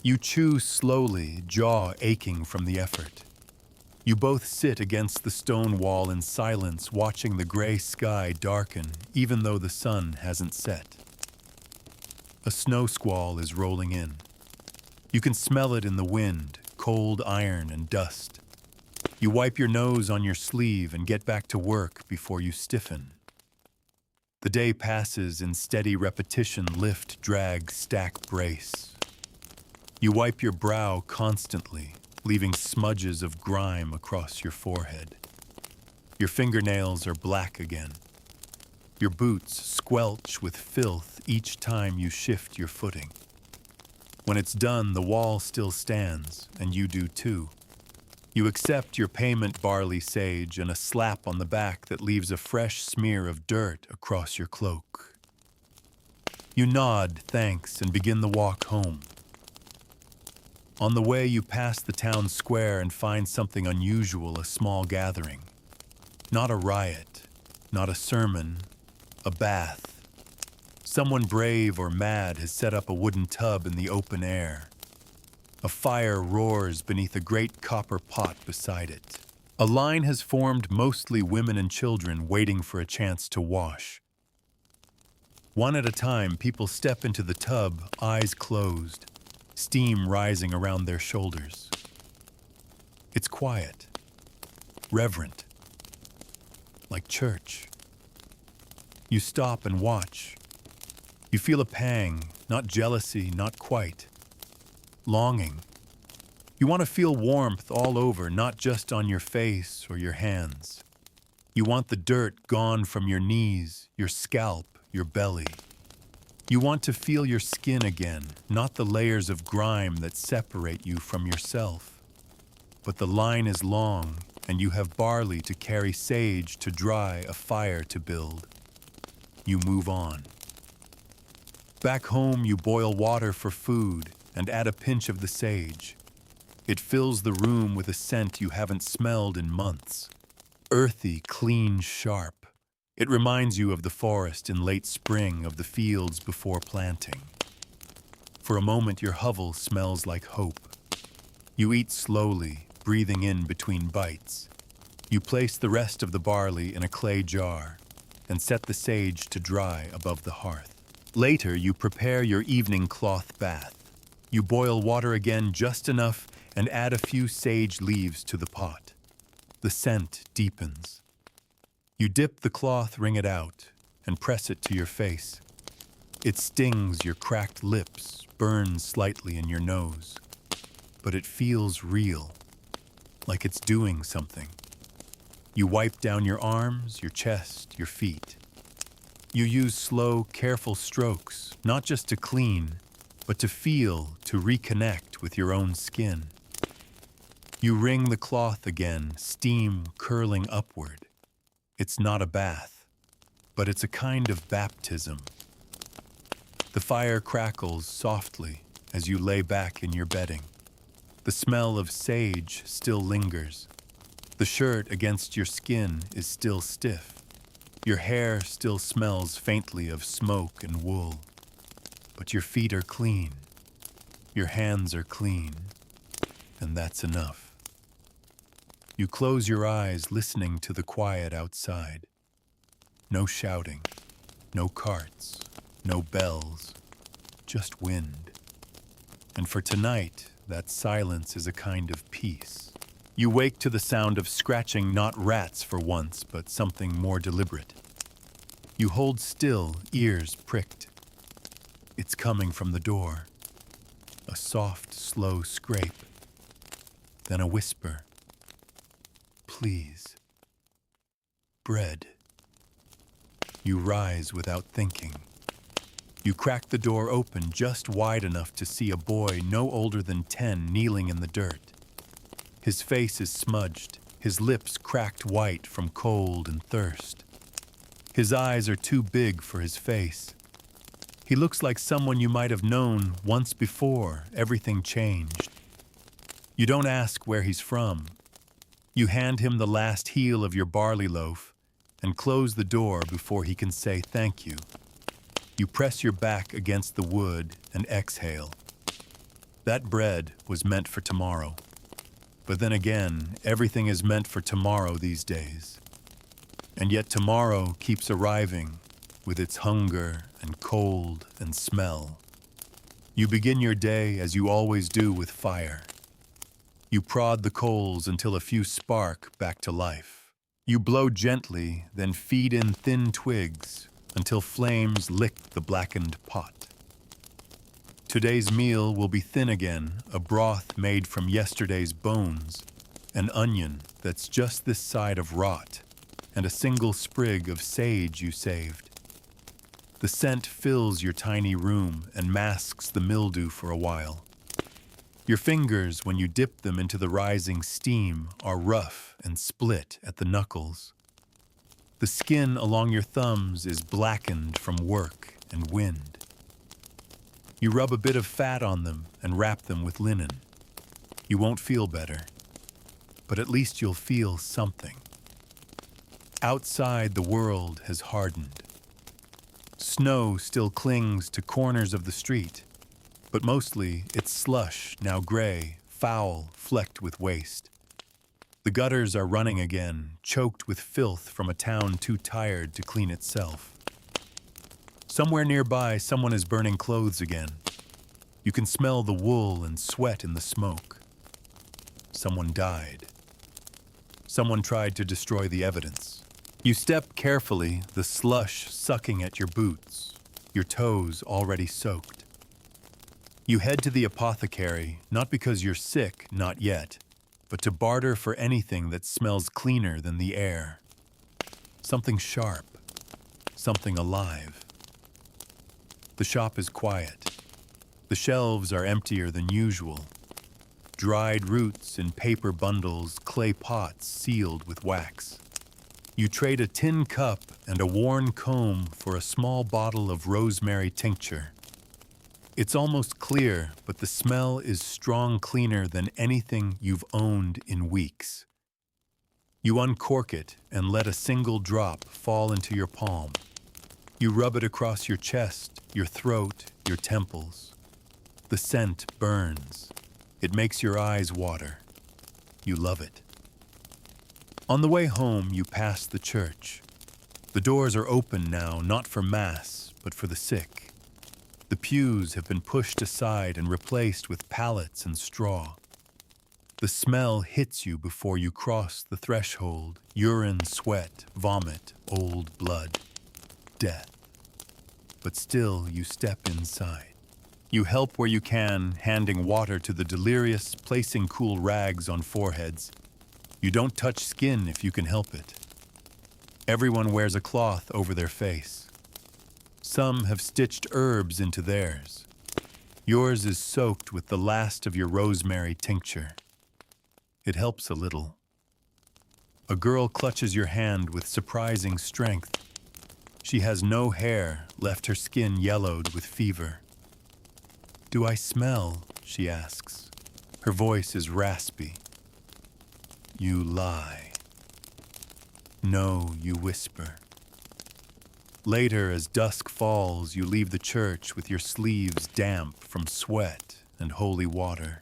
You chew slowly, jaw aching from the effort. You both sit against the stone wall in silence, watching the gray sky darken, even though the sun hasn't set. A snow squall is rolling in. You can smell it in the wind, cold iron and dust. You wipe your nose on your sleeve and get back to work before you stiffen. The day passes in steady repetition, lift, drag, stack, brace. You wipe your brow constantly, leaving smudges of grime across your forehead. Your fingernails are black again. Your boots squelch with filth each time you shift your footing. When it's done, the wall still stands, and you do too. You accept your payment, barley sage, and a slap on the back that leaves a fresh smear of dirt across your cloak. You nod thanks and begin the walk home. On the way, you pass the town square and find something unusual, a small gathering. Not a riot, not a sermon, a bath. Someone brave or mad has set up a wooden tub in the open air. A fire roars beneath a great copper pot beside it. A line has formed, mostly women and children, waiting for a chance to wash. One at a time, people step into the tub, eyes closed, steam rising around their shoulders. It's quiet, reverent, like church. You stop and watch. You feel a pang, not jealousy, not quite. Longing. You want to feel warmth all over, not just on your face or your hands. You want the dirt gone from your knees, your scalp, your belly. You want to feel your skin again, not the layers of grime that separate you from yourself. But the line is long, and you have barley to carry, sage to dry, a fire to build. You move on. Back home, you boil water for food and add a pinch of the sage. It fills the room with a scent you haven't smelled in months. Earthy, clean, sharp. It reminds you of the forest in late spring, of the fields before planting. For a moment, your hovel smells like hope. You eat slowly, breathing in between bites. You place the rest of the barley in a clay jar and set the sage to dry above the hearth. Later, you prepare your evening cloth bath. You boil water again just enough and add a few sage leaves to the pot. The scent deepens. You dip the cloth, wring it out, and press it to your face. It stings your cracked lips, burns slightly in your nose. But it feels real, like it's doing something. You wipe down your arms, your chest, your feet. You use slow, careful strokes, not just to clean, but to feel, to reconnect with your own skin. You wring the cloth again, steam curling upward. It's not a bath, but it's a kind of baptism. The fire crackles softly as you lay back in your bedding. The smell of sage still lingers. The shirt against your skin is still stiff. Your hair still smells faintly of smoke and wool. But your feet are clean. Your hands are clean. And that's enough. You close your eyes, listening to the quiet outside. No shouting, no carts, no bells, just wind. And for tonight, that silence is a kind of peace. You wake to the sound of scratching, not rats for once, but something more deliberate. You hold still, ears pricked. It's coming from the door. A soft, slow scrape. Then a whisper. Please. Bread. You rise without thinking. You crack the door open just wide enough to see a boy no older than 10 kneeling in the dirt. His face is smudged, his lips cracked white from cold and thirst. His eyes are too big for his face. He looks like someone you might have known once before everything changed. You don't ask where he's from. You hand him the last heel of your barley loaf and close the door before he can say thank you. You press your back against the wood and exhale. That bread was meant for tomorrow. But then again, everything is meant for tomorrow these days. And yet tomorrow keeps arriving with its hunger and cold and smell. You begin your day as you always do, with fire. You prod the coals until a few spark back to life. You blow gently, then feed in thin twigs until flames lick the blackened pot. Today's meal will be thin again, a broth made from yesterday's bones, an onion that's just this side of rot, and a single sprig of sage you saved. The scent fills your tiny room and masks the mildew for a while. Your fingers, when you dip them into the rising steam, are rough and split at the knuckles. The skin along your thumbs is blackened from work and wind. You rub a bit of fat on them and wrap them with linen. You won't feel better, but at least you'll feel something. Outside, the world has hardened. Snow still clings to corners of the street, but mostly it's slush, now gray, foul, flecked with waste. The gutters are running again, choked with filth from a town too tired to clean itself. Somewhere nearby, someone is burning clothes again. You can smell the wool and sweat in the smoke. Someone died. Someone tried to destroy the evidence. You step carefully, the slush sucking at your boots, your toes already soaked. You head to the apothecary, not because you're sick, not yet, but to barter for anything that smells cleaner than the air. Something sharp, something alive. The shop is quiet. The shelves are emptier than usual. Dried roots in paper bundles, clay pots sealed with wax. You trade a tin cup and a worn comb for a small bottle of rosemary tincture. It's almost clear, but the smell is strong cleaner than anything you've owned in weeks. You uncork it and let a single drop fall into your palm. You rub it across your chest, your throat, your temples. The scent burns. It makes your eyes water. You love it. On the way home, you pass the church. The doors are open now, not for mass, but for the sick. The pews have been pushed aside and replaced with pallets and straw. The smell hits you before you cross the threshold. Urine, sweat, vomit, old blood. Death. But still, you step inside. You help where you can, handing water to the delirious, placing cool rags on foreheads. You don't touch skin if you can help it. Everyone wears a cloth over their face. Some have stitched herbs into theirs. Yours is soaked with the last of your rosemary tincture. It helps a little. A girl clutches your hand with surprising strength. She has no hair, left her skin yellowed with fever. "Do I smell?" she asks. Her voice is raspy. You lie. "No," you whisper. Later, as dusk falls, you leave the church with your sleeves damp from sweat and holy water.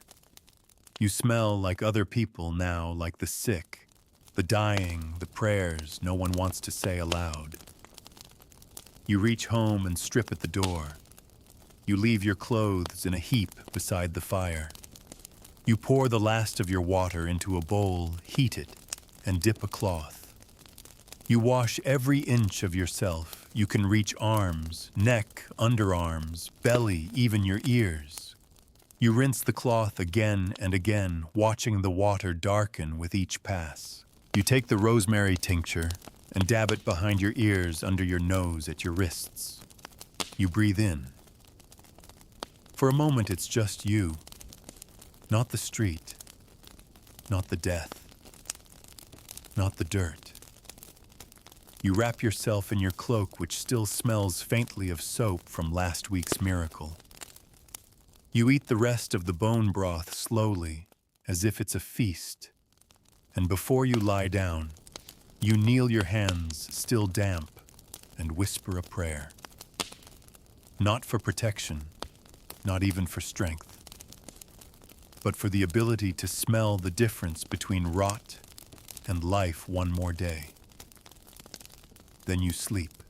You smell like other people now, like the sick, the dying, the prayers no one wants to say aloud. You reach home and strip at the door. You leave your clothes in a heap beside the fire. You pour the last of your water into a bowl, heat it, and dip a cloth. You wash every inch of yourself. You can reach arms, neck, underarms, belly, even your ears. You rinse the cloth again and again, watching the water darken with each pass. You take the rosemary tincture and dab it behind your ears, under your nose, at your wrists. You breathe in. For a moment, it's just you. Not the street. Not the death. Not the dirt. You wrap yourself in your cloak, which still smells faintly of soap from last week's miracle. You eat the rest of the bone broth slowly, as if it's a feast. And before you lie down, you kneel your hands, still damp, and whisper a prayer. Not for protection, not even for strength, but for the ability to smell the difference between rot and life one more day. Then you sleep,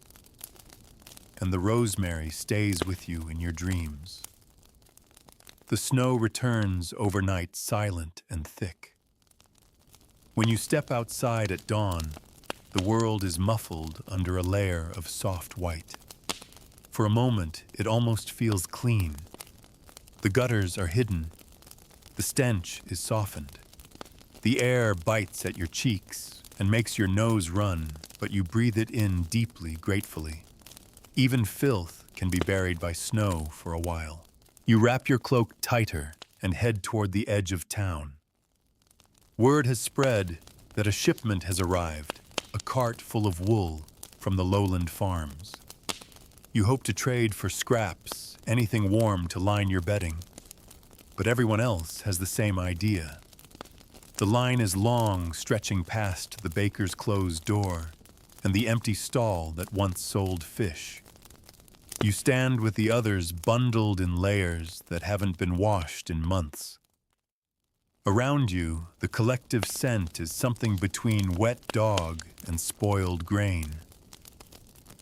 and the rosemary stays with you in your dreams. The snow returns overnight silent and thick. When you step outside at dawn, the world is muffled under a layer of soft white. For a moment, it almost feels clean. The gutters are hidden. The stench is softened. The air bites at your cheeks and makes your nose run, but you breathe it in deeply, gratefully. Even filth can be buried by snow for a while. You wrap your cloak tighter and head toward the edge of town. Word has spread that a shipment has arrived, a cart full of wool from the lowland farms. You hope to trade for scraps, anything warm to line your bedding. But everyone else has the same idea. The line is long, stretching past the baker's closed door and the empty stall that once sold fish. You stand with the others bundled in layers that haven't been washed in months. Around you, the collective scent is something between wet dog and spoiled grain.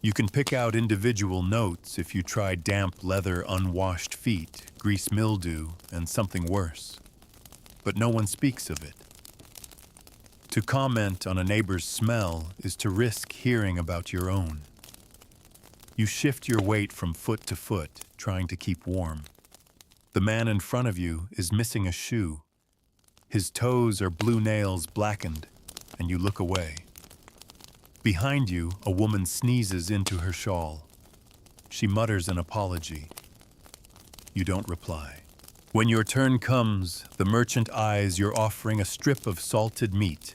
You can pick out individual notes if you try damp leather, unwashed feet, grease mildew, and something worse. But no one speaks of it. To comment on a neighbor's smell is to risk hearing about your own. You shift your weight from foot to foot, trying to keep warm. The man in front of you is missing a shoe. His toes are blue nails blackened, and you look away. Behind you, a woman sneezes into her shawl. She mutters an apology. You don't reply. When your turn comes, the merchant eyes you're offering a strip of salted meat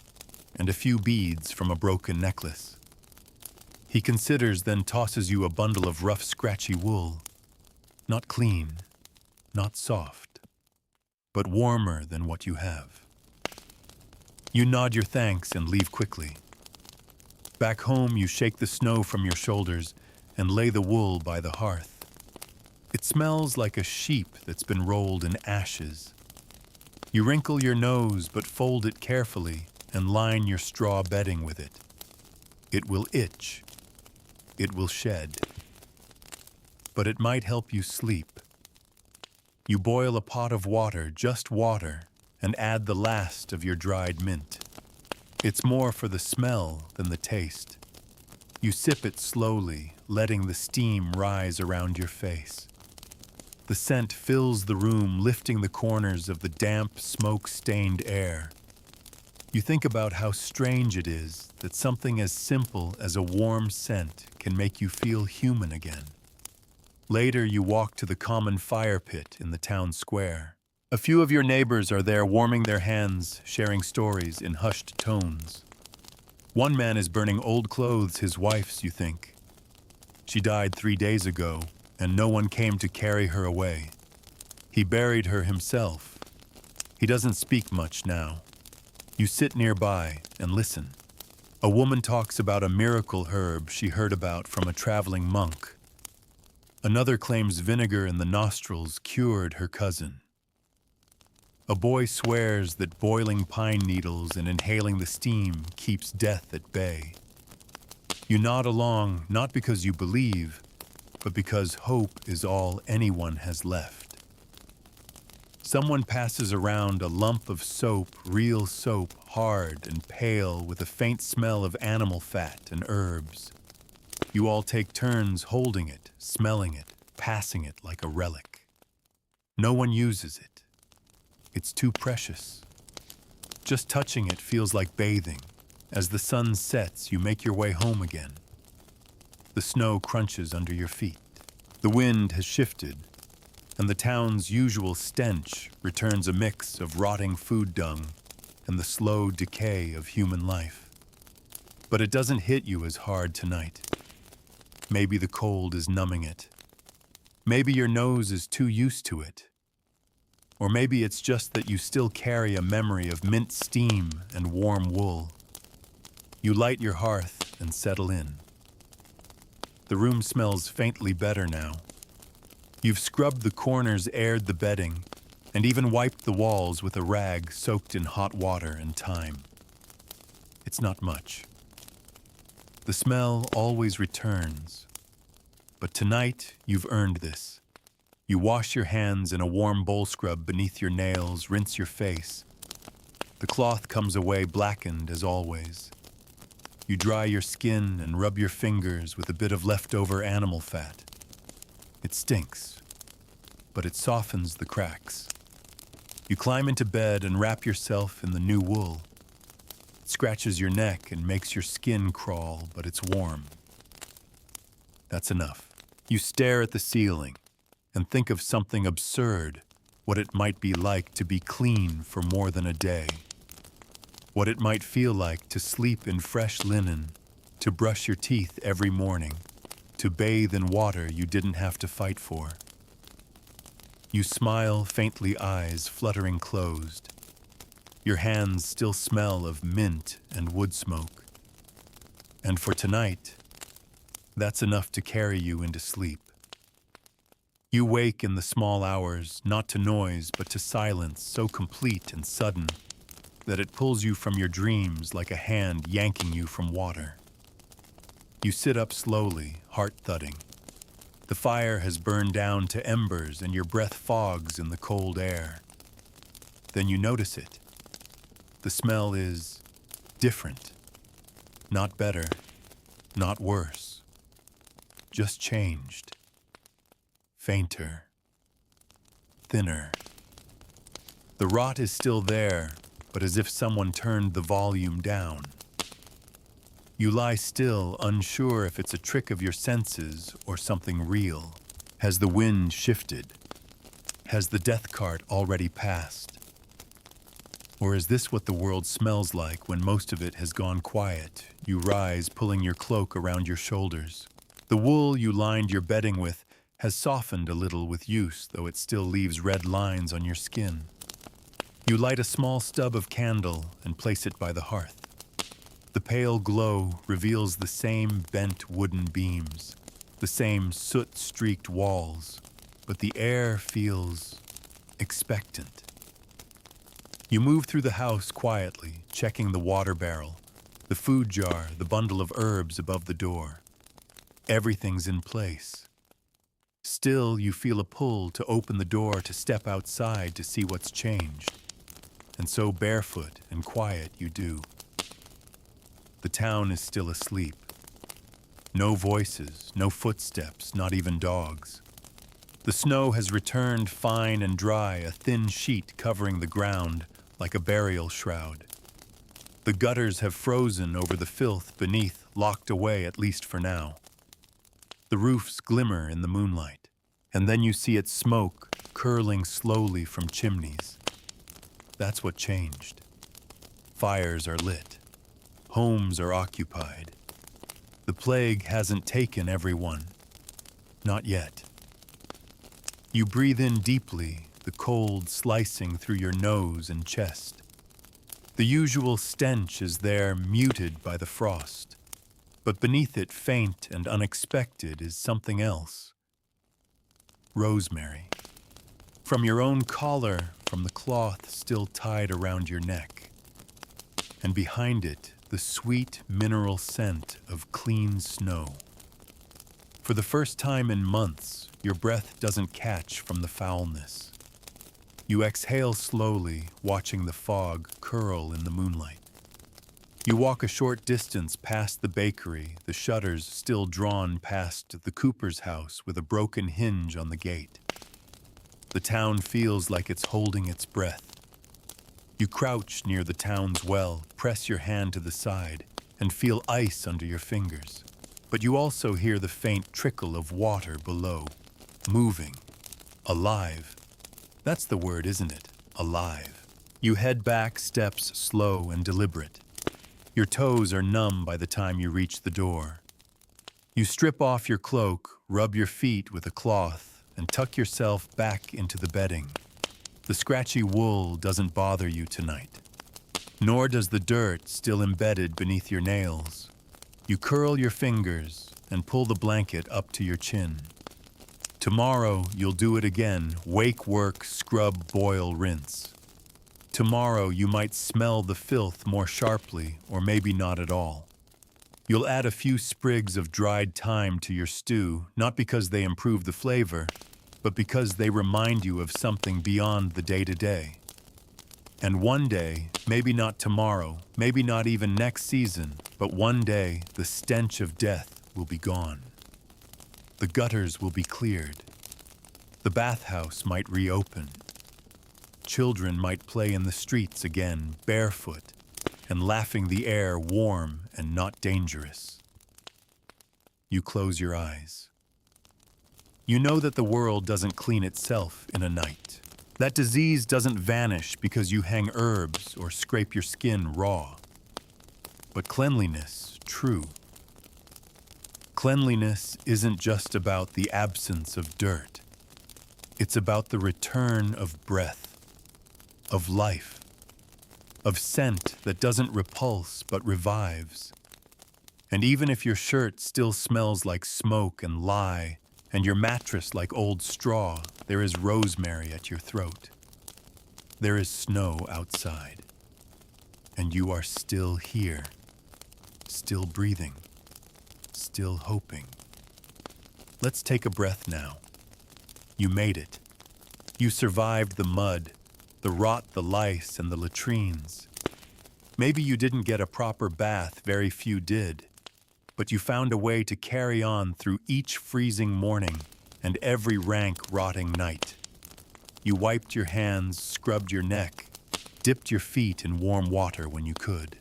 and a few beads from a broken necklace. He considers, then tosses you a bundle of rough, scratchy wool. Not clean, not soft, but warmer than what you have. You nod your thanks and leave quickly. Back home, you shake the snow from your shoulders and lay the wool by the hearth. It smells like a sheep that's been rolled in ashes. You wrinkle your nose but fold it carefully and line your straw bedding with it. It will itch. It will shed. But it might help you sleep. You boil a pot of water, just water, and add the last of your dried mint. It's more for the smell than the taste. You sip it slowly, letting the steam rise around your face. The scent fills the room, lifting the corners of the damp, smoke-stained air. You think about how strange it is that something as simple as a warm scent can make you feel human again. Later, you walk to the common fire pit in the town square. A few of your neighbors are there warming their hands, sharing stories in hushed tones. One man is burning old clothes, his wife's, you think. She died 3 days ago, and no one came to carry her away. He buried her himself. He doesn't speak much now. You sit nearby and listen. A woman talks about a miracle herb she heard about from a traveling monk. Another claims vinegar in the nostrils cured her cousin. A boy swears that boiling pine needles and inhaling the steam keeps death at bay. You nod along, not because you believe, but because hope is all anyone has left. Someone passes around a lump of soap, real soap, hard and pale with a faint smell of animal fat and herbs. You all take turns holding it, smelling it, passing it like a relic. No one uses it. It's too precious. Just touching it feels like bathing. As the sun sets, you make your way home again. The snow crunches under your feet. The wind has shifted, and the town's usual stench returns a mix of rotting food dung and the slow decay of human life. But it doesn't hit you as hard tonight. Maybe the cold is numbing it. Maybe your nose is too used to it. Or maybe it's just that you still carry a memory of mint steam and warm wool. You light your hearth and settle in. The room smells faintly better now. You've scrubbed the corners, aired the bedding, and even wiped the walls with a rag soaked in hot water and thyme. It's not much. The smell always returns. But tonight, you've earned this. You wash your hands in a warm bowl scrub beneath your nails, rinse your face. The cloth comes away blackened as always. You dry your skin and rub your fingers with a bit of leftover animal fat. It stinks, but it softens the cracks. You climb into bed and wrap yourself in the new wool. It scratches your neck and makes your skin crawl, but it's warm. That's enough. You stare at the ceiling and think of something absurd, what it might be like to be clean for more than a day. What it might feel like to sleep in fresh linen, to brush your teeth every morning, to bathe in water you didn't have to fight for. You smile, faintly, eyes fluttering closed. Your hands still smell of mint and wood smoke. And for tonight, that's enough to carry you into sleep. You wake in the small hours, not to noise, but to silence so complete and sudden that it pulls you from your dreams like a hand yanking you from water. You sit up slowly, heart thudding. The fire has burned down to embers and your breath fogs in the cold air. Then you notice it. The smell is different. Not better, not worse. Just changed. Fainter. Thinner. The rot is still there, but as if someone turned the volume down. You lie still, unsure if it's a trick of your senses or something real. Has the wind shifted? Has the death cart already passed? Or is this what the world smells like when most of it has gone quiet? You rise, pulling your cloak around your shoulders. The wool you lined your bedding with has softened a little with use, though it still leaves red lines on your skin. You light a small stub of candle and place it by the hearth. The pale glow reveals the same bent wooden beams, the same soot-streaked walls, but the air feels expectant. You move through the house quietly, checking the water barrel, the food jar, the bundle of herbs above the door. Everything's in place. Still, you feel a pull to open the door to step outside to see what's changed. And so barefoot and quiet you do. The town is still asleep. No voices, no footsteps, not even dogs. The snow has returned fine and dry, a thin sheet covering the ground like a burial shroud. The gutters have frozen over the filth beneath, locked away at least for now. The roofs glimmer in the moonlight, and then you see its smoke curling slowly from chimneys. That's what changed. Fires are lit. Homes are occupied. The plague hasn't taken everyone. Not yet. You breathe in deeply, the cold slicing through your nose and chest. The usual stench is there, muted by the frost. But beneath it, faint and unexpected, is something else. Rosemary. From your own collar, from the cloth still tied around your neck. And behind it, the sweet mineral scent of clean snow. For the first time in months, your breath doesn't catch from the foulness. You exhale slowly, watching the fog curl in the moonlight. You walk a short distance past the bakery, the shutters still drawn past the cooper's house with a broken hinge on the gate. The town feels like it's holding its breath. You crouch near the town's well, press your hand to the side, and feel ice under your fingers. But you also hear the faint trickle of water below, moving, alive. That's the word, isn't it? Alive. You head back, steps slow and deliberate. Your toes are numb by the time you reach the door. You strip off your cloak, rub your feet with a cloth, and tuck yourself back into the bedding. The scratchy wool doesn't bother you tonight, nor does the dirt still embedded beneath your nails. You curl your fingers and pull the blanket up to your chin. Tomorrow you'll do it again, wake, work, scrub, boil, rinse. Tomorrow you might smell the filth more sharply, or maybe not at all. You'll add a few sprigs of dried thyme to your stew, not because they improve the flavor, but because they remind you of something beyond the day-to-day. And one day, maybe not tomorrow, maybe not even next season, but one day the stench of death will be gone. The gutters will be cleared. The bathhouse might reopen. Children might play in the streets again, barefoot, and laughing the air warm and not dangerous. You close your eyes. You know that the world doesn't clean itself in a night. That disease doesn't vanish because you hang herbs or scrape your skin raw. But cleanliness, true. Cleanliness isn't just about the absence of dirt. It's about the return of breath, of life, of scent that doesn't repulse but revives. And even if your shirt still smells like smoke and lye, and your mattress like old straw, there is rosemary at your throat. There is snow outside. And you are still here, still breathing, still hoping. Let's take a breath now. You made it. You survived the mud, the rot, the lice, and the latrines. Maybe you didn't get a proper bath, very few did. But you found a way to carry on through each freezing morning and every rank, rotting night. You wiped your hands, scrubbed your neck, dipped your feet in warm water when you could.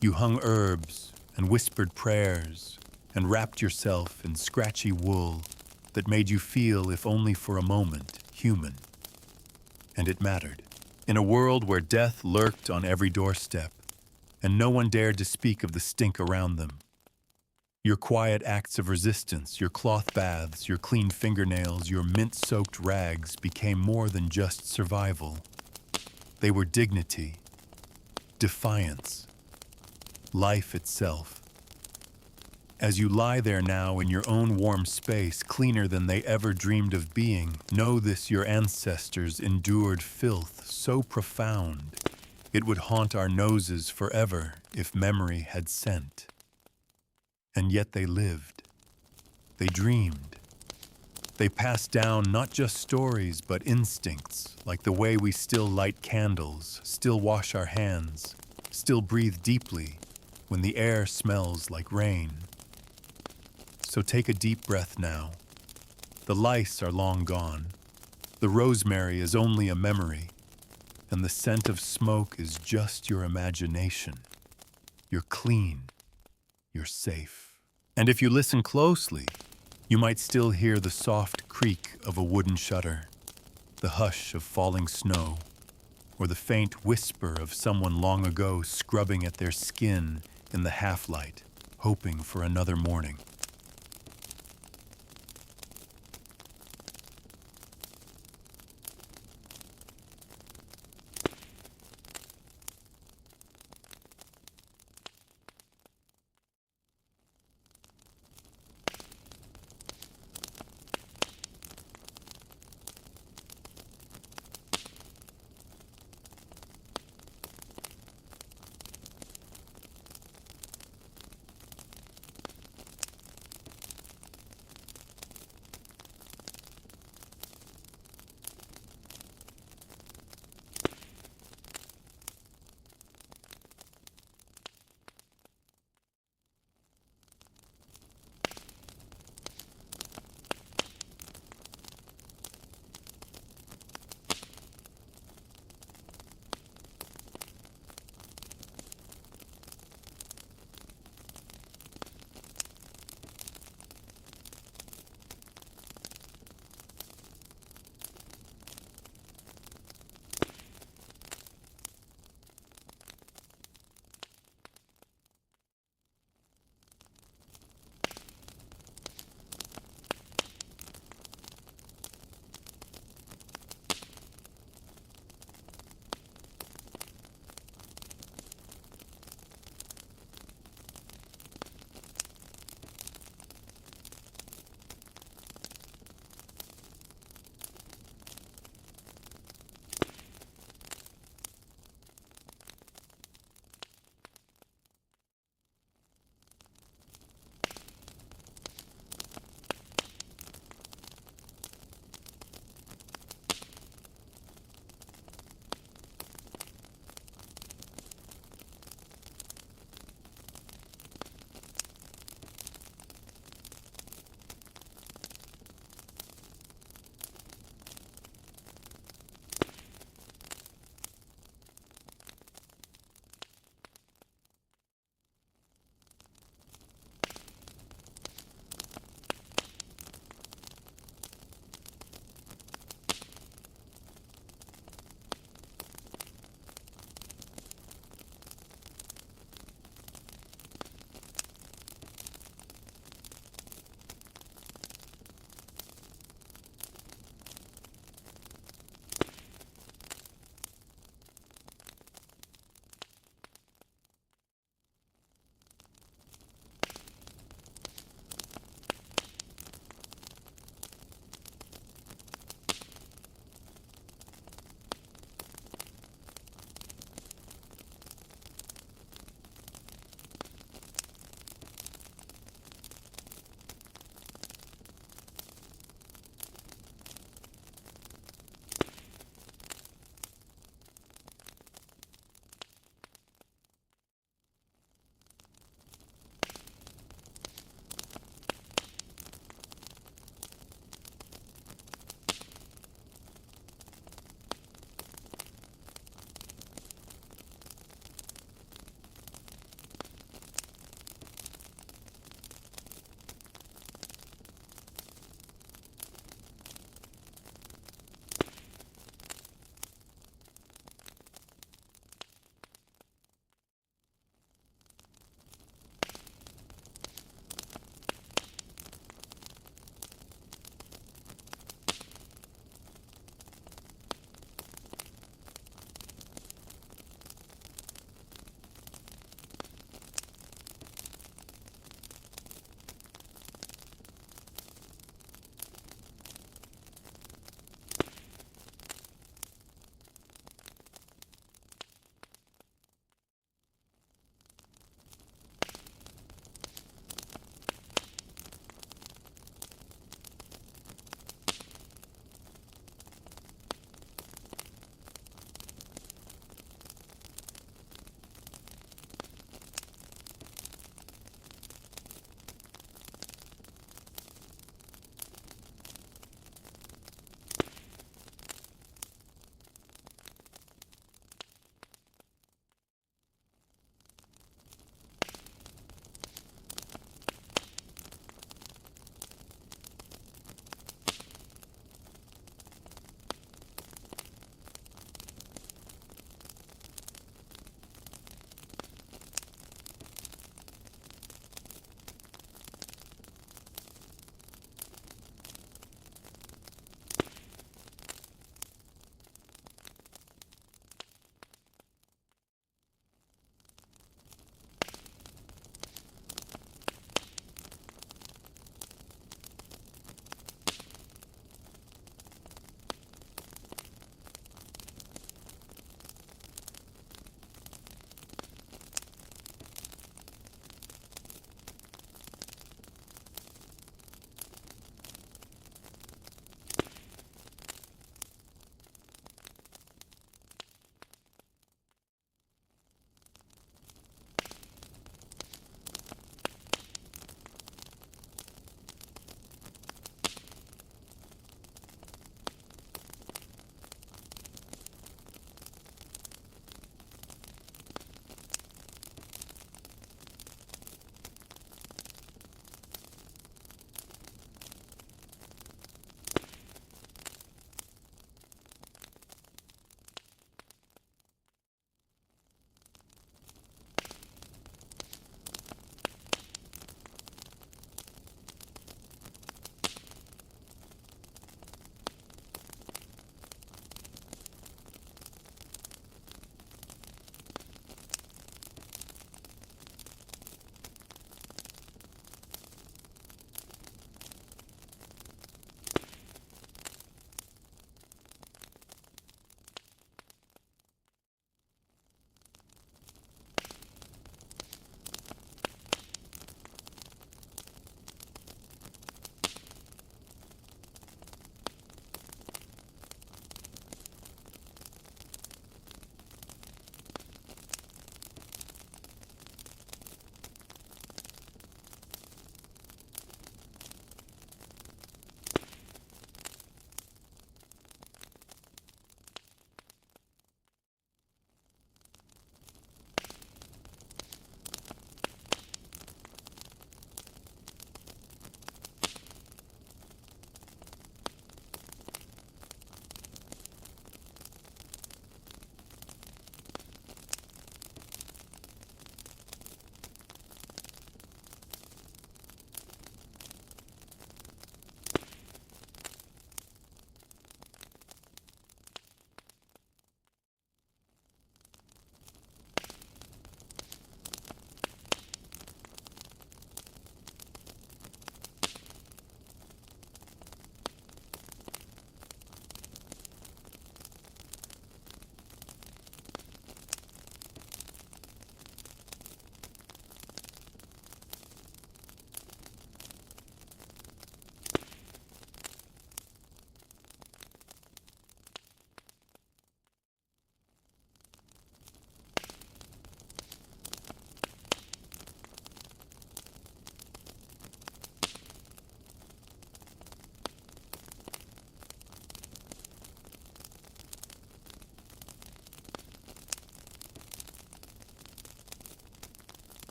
You hung herbs and whispered prayers and wrapped yourself in scratchy wool that made you feel, if only for a moment, human. And it mattered. In a world where death lurked on every doorstep and no one dared to speak of the stink around them, your quiet acts of resistance, your cloth baths, your clean fingernails, your mint-soaked rags became more than just survival. They were dignity, defiance, life itself. As you lie there now in your own warm space, cleaner than they ever dreamed of being, know this: your ancestors endured filth so profound, it would haunt our noses forever if memory had scent. And yet they lived. They dreamed. They passed down not just stories, but instincts, like the way we still light candles, still wash our hands, still breathe deeply when the air smells like rain. So take a deep breath now. The lice are long gone. The rosemary is only a memory, and the scent of smoke is just your imagination. You're clean. You're safe. And if you listen closely, you might still hear the soft creak of a wooden shutter, the hush of falling snow, or the faint whisper of someone long ago scrubbing at their skin in the half-light, hoping for another morning.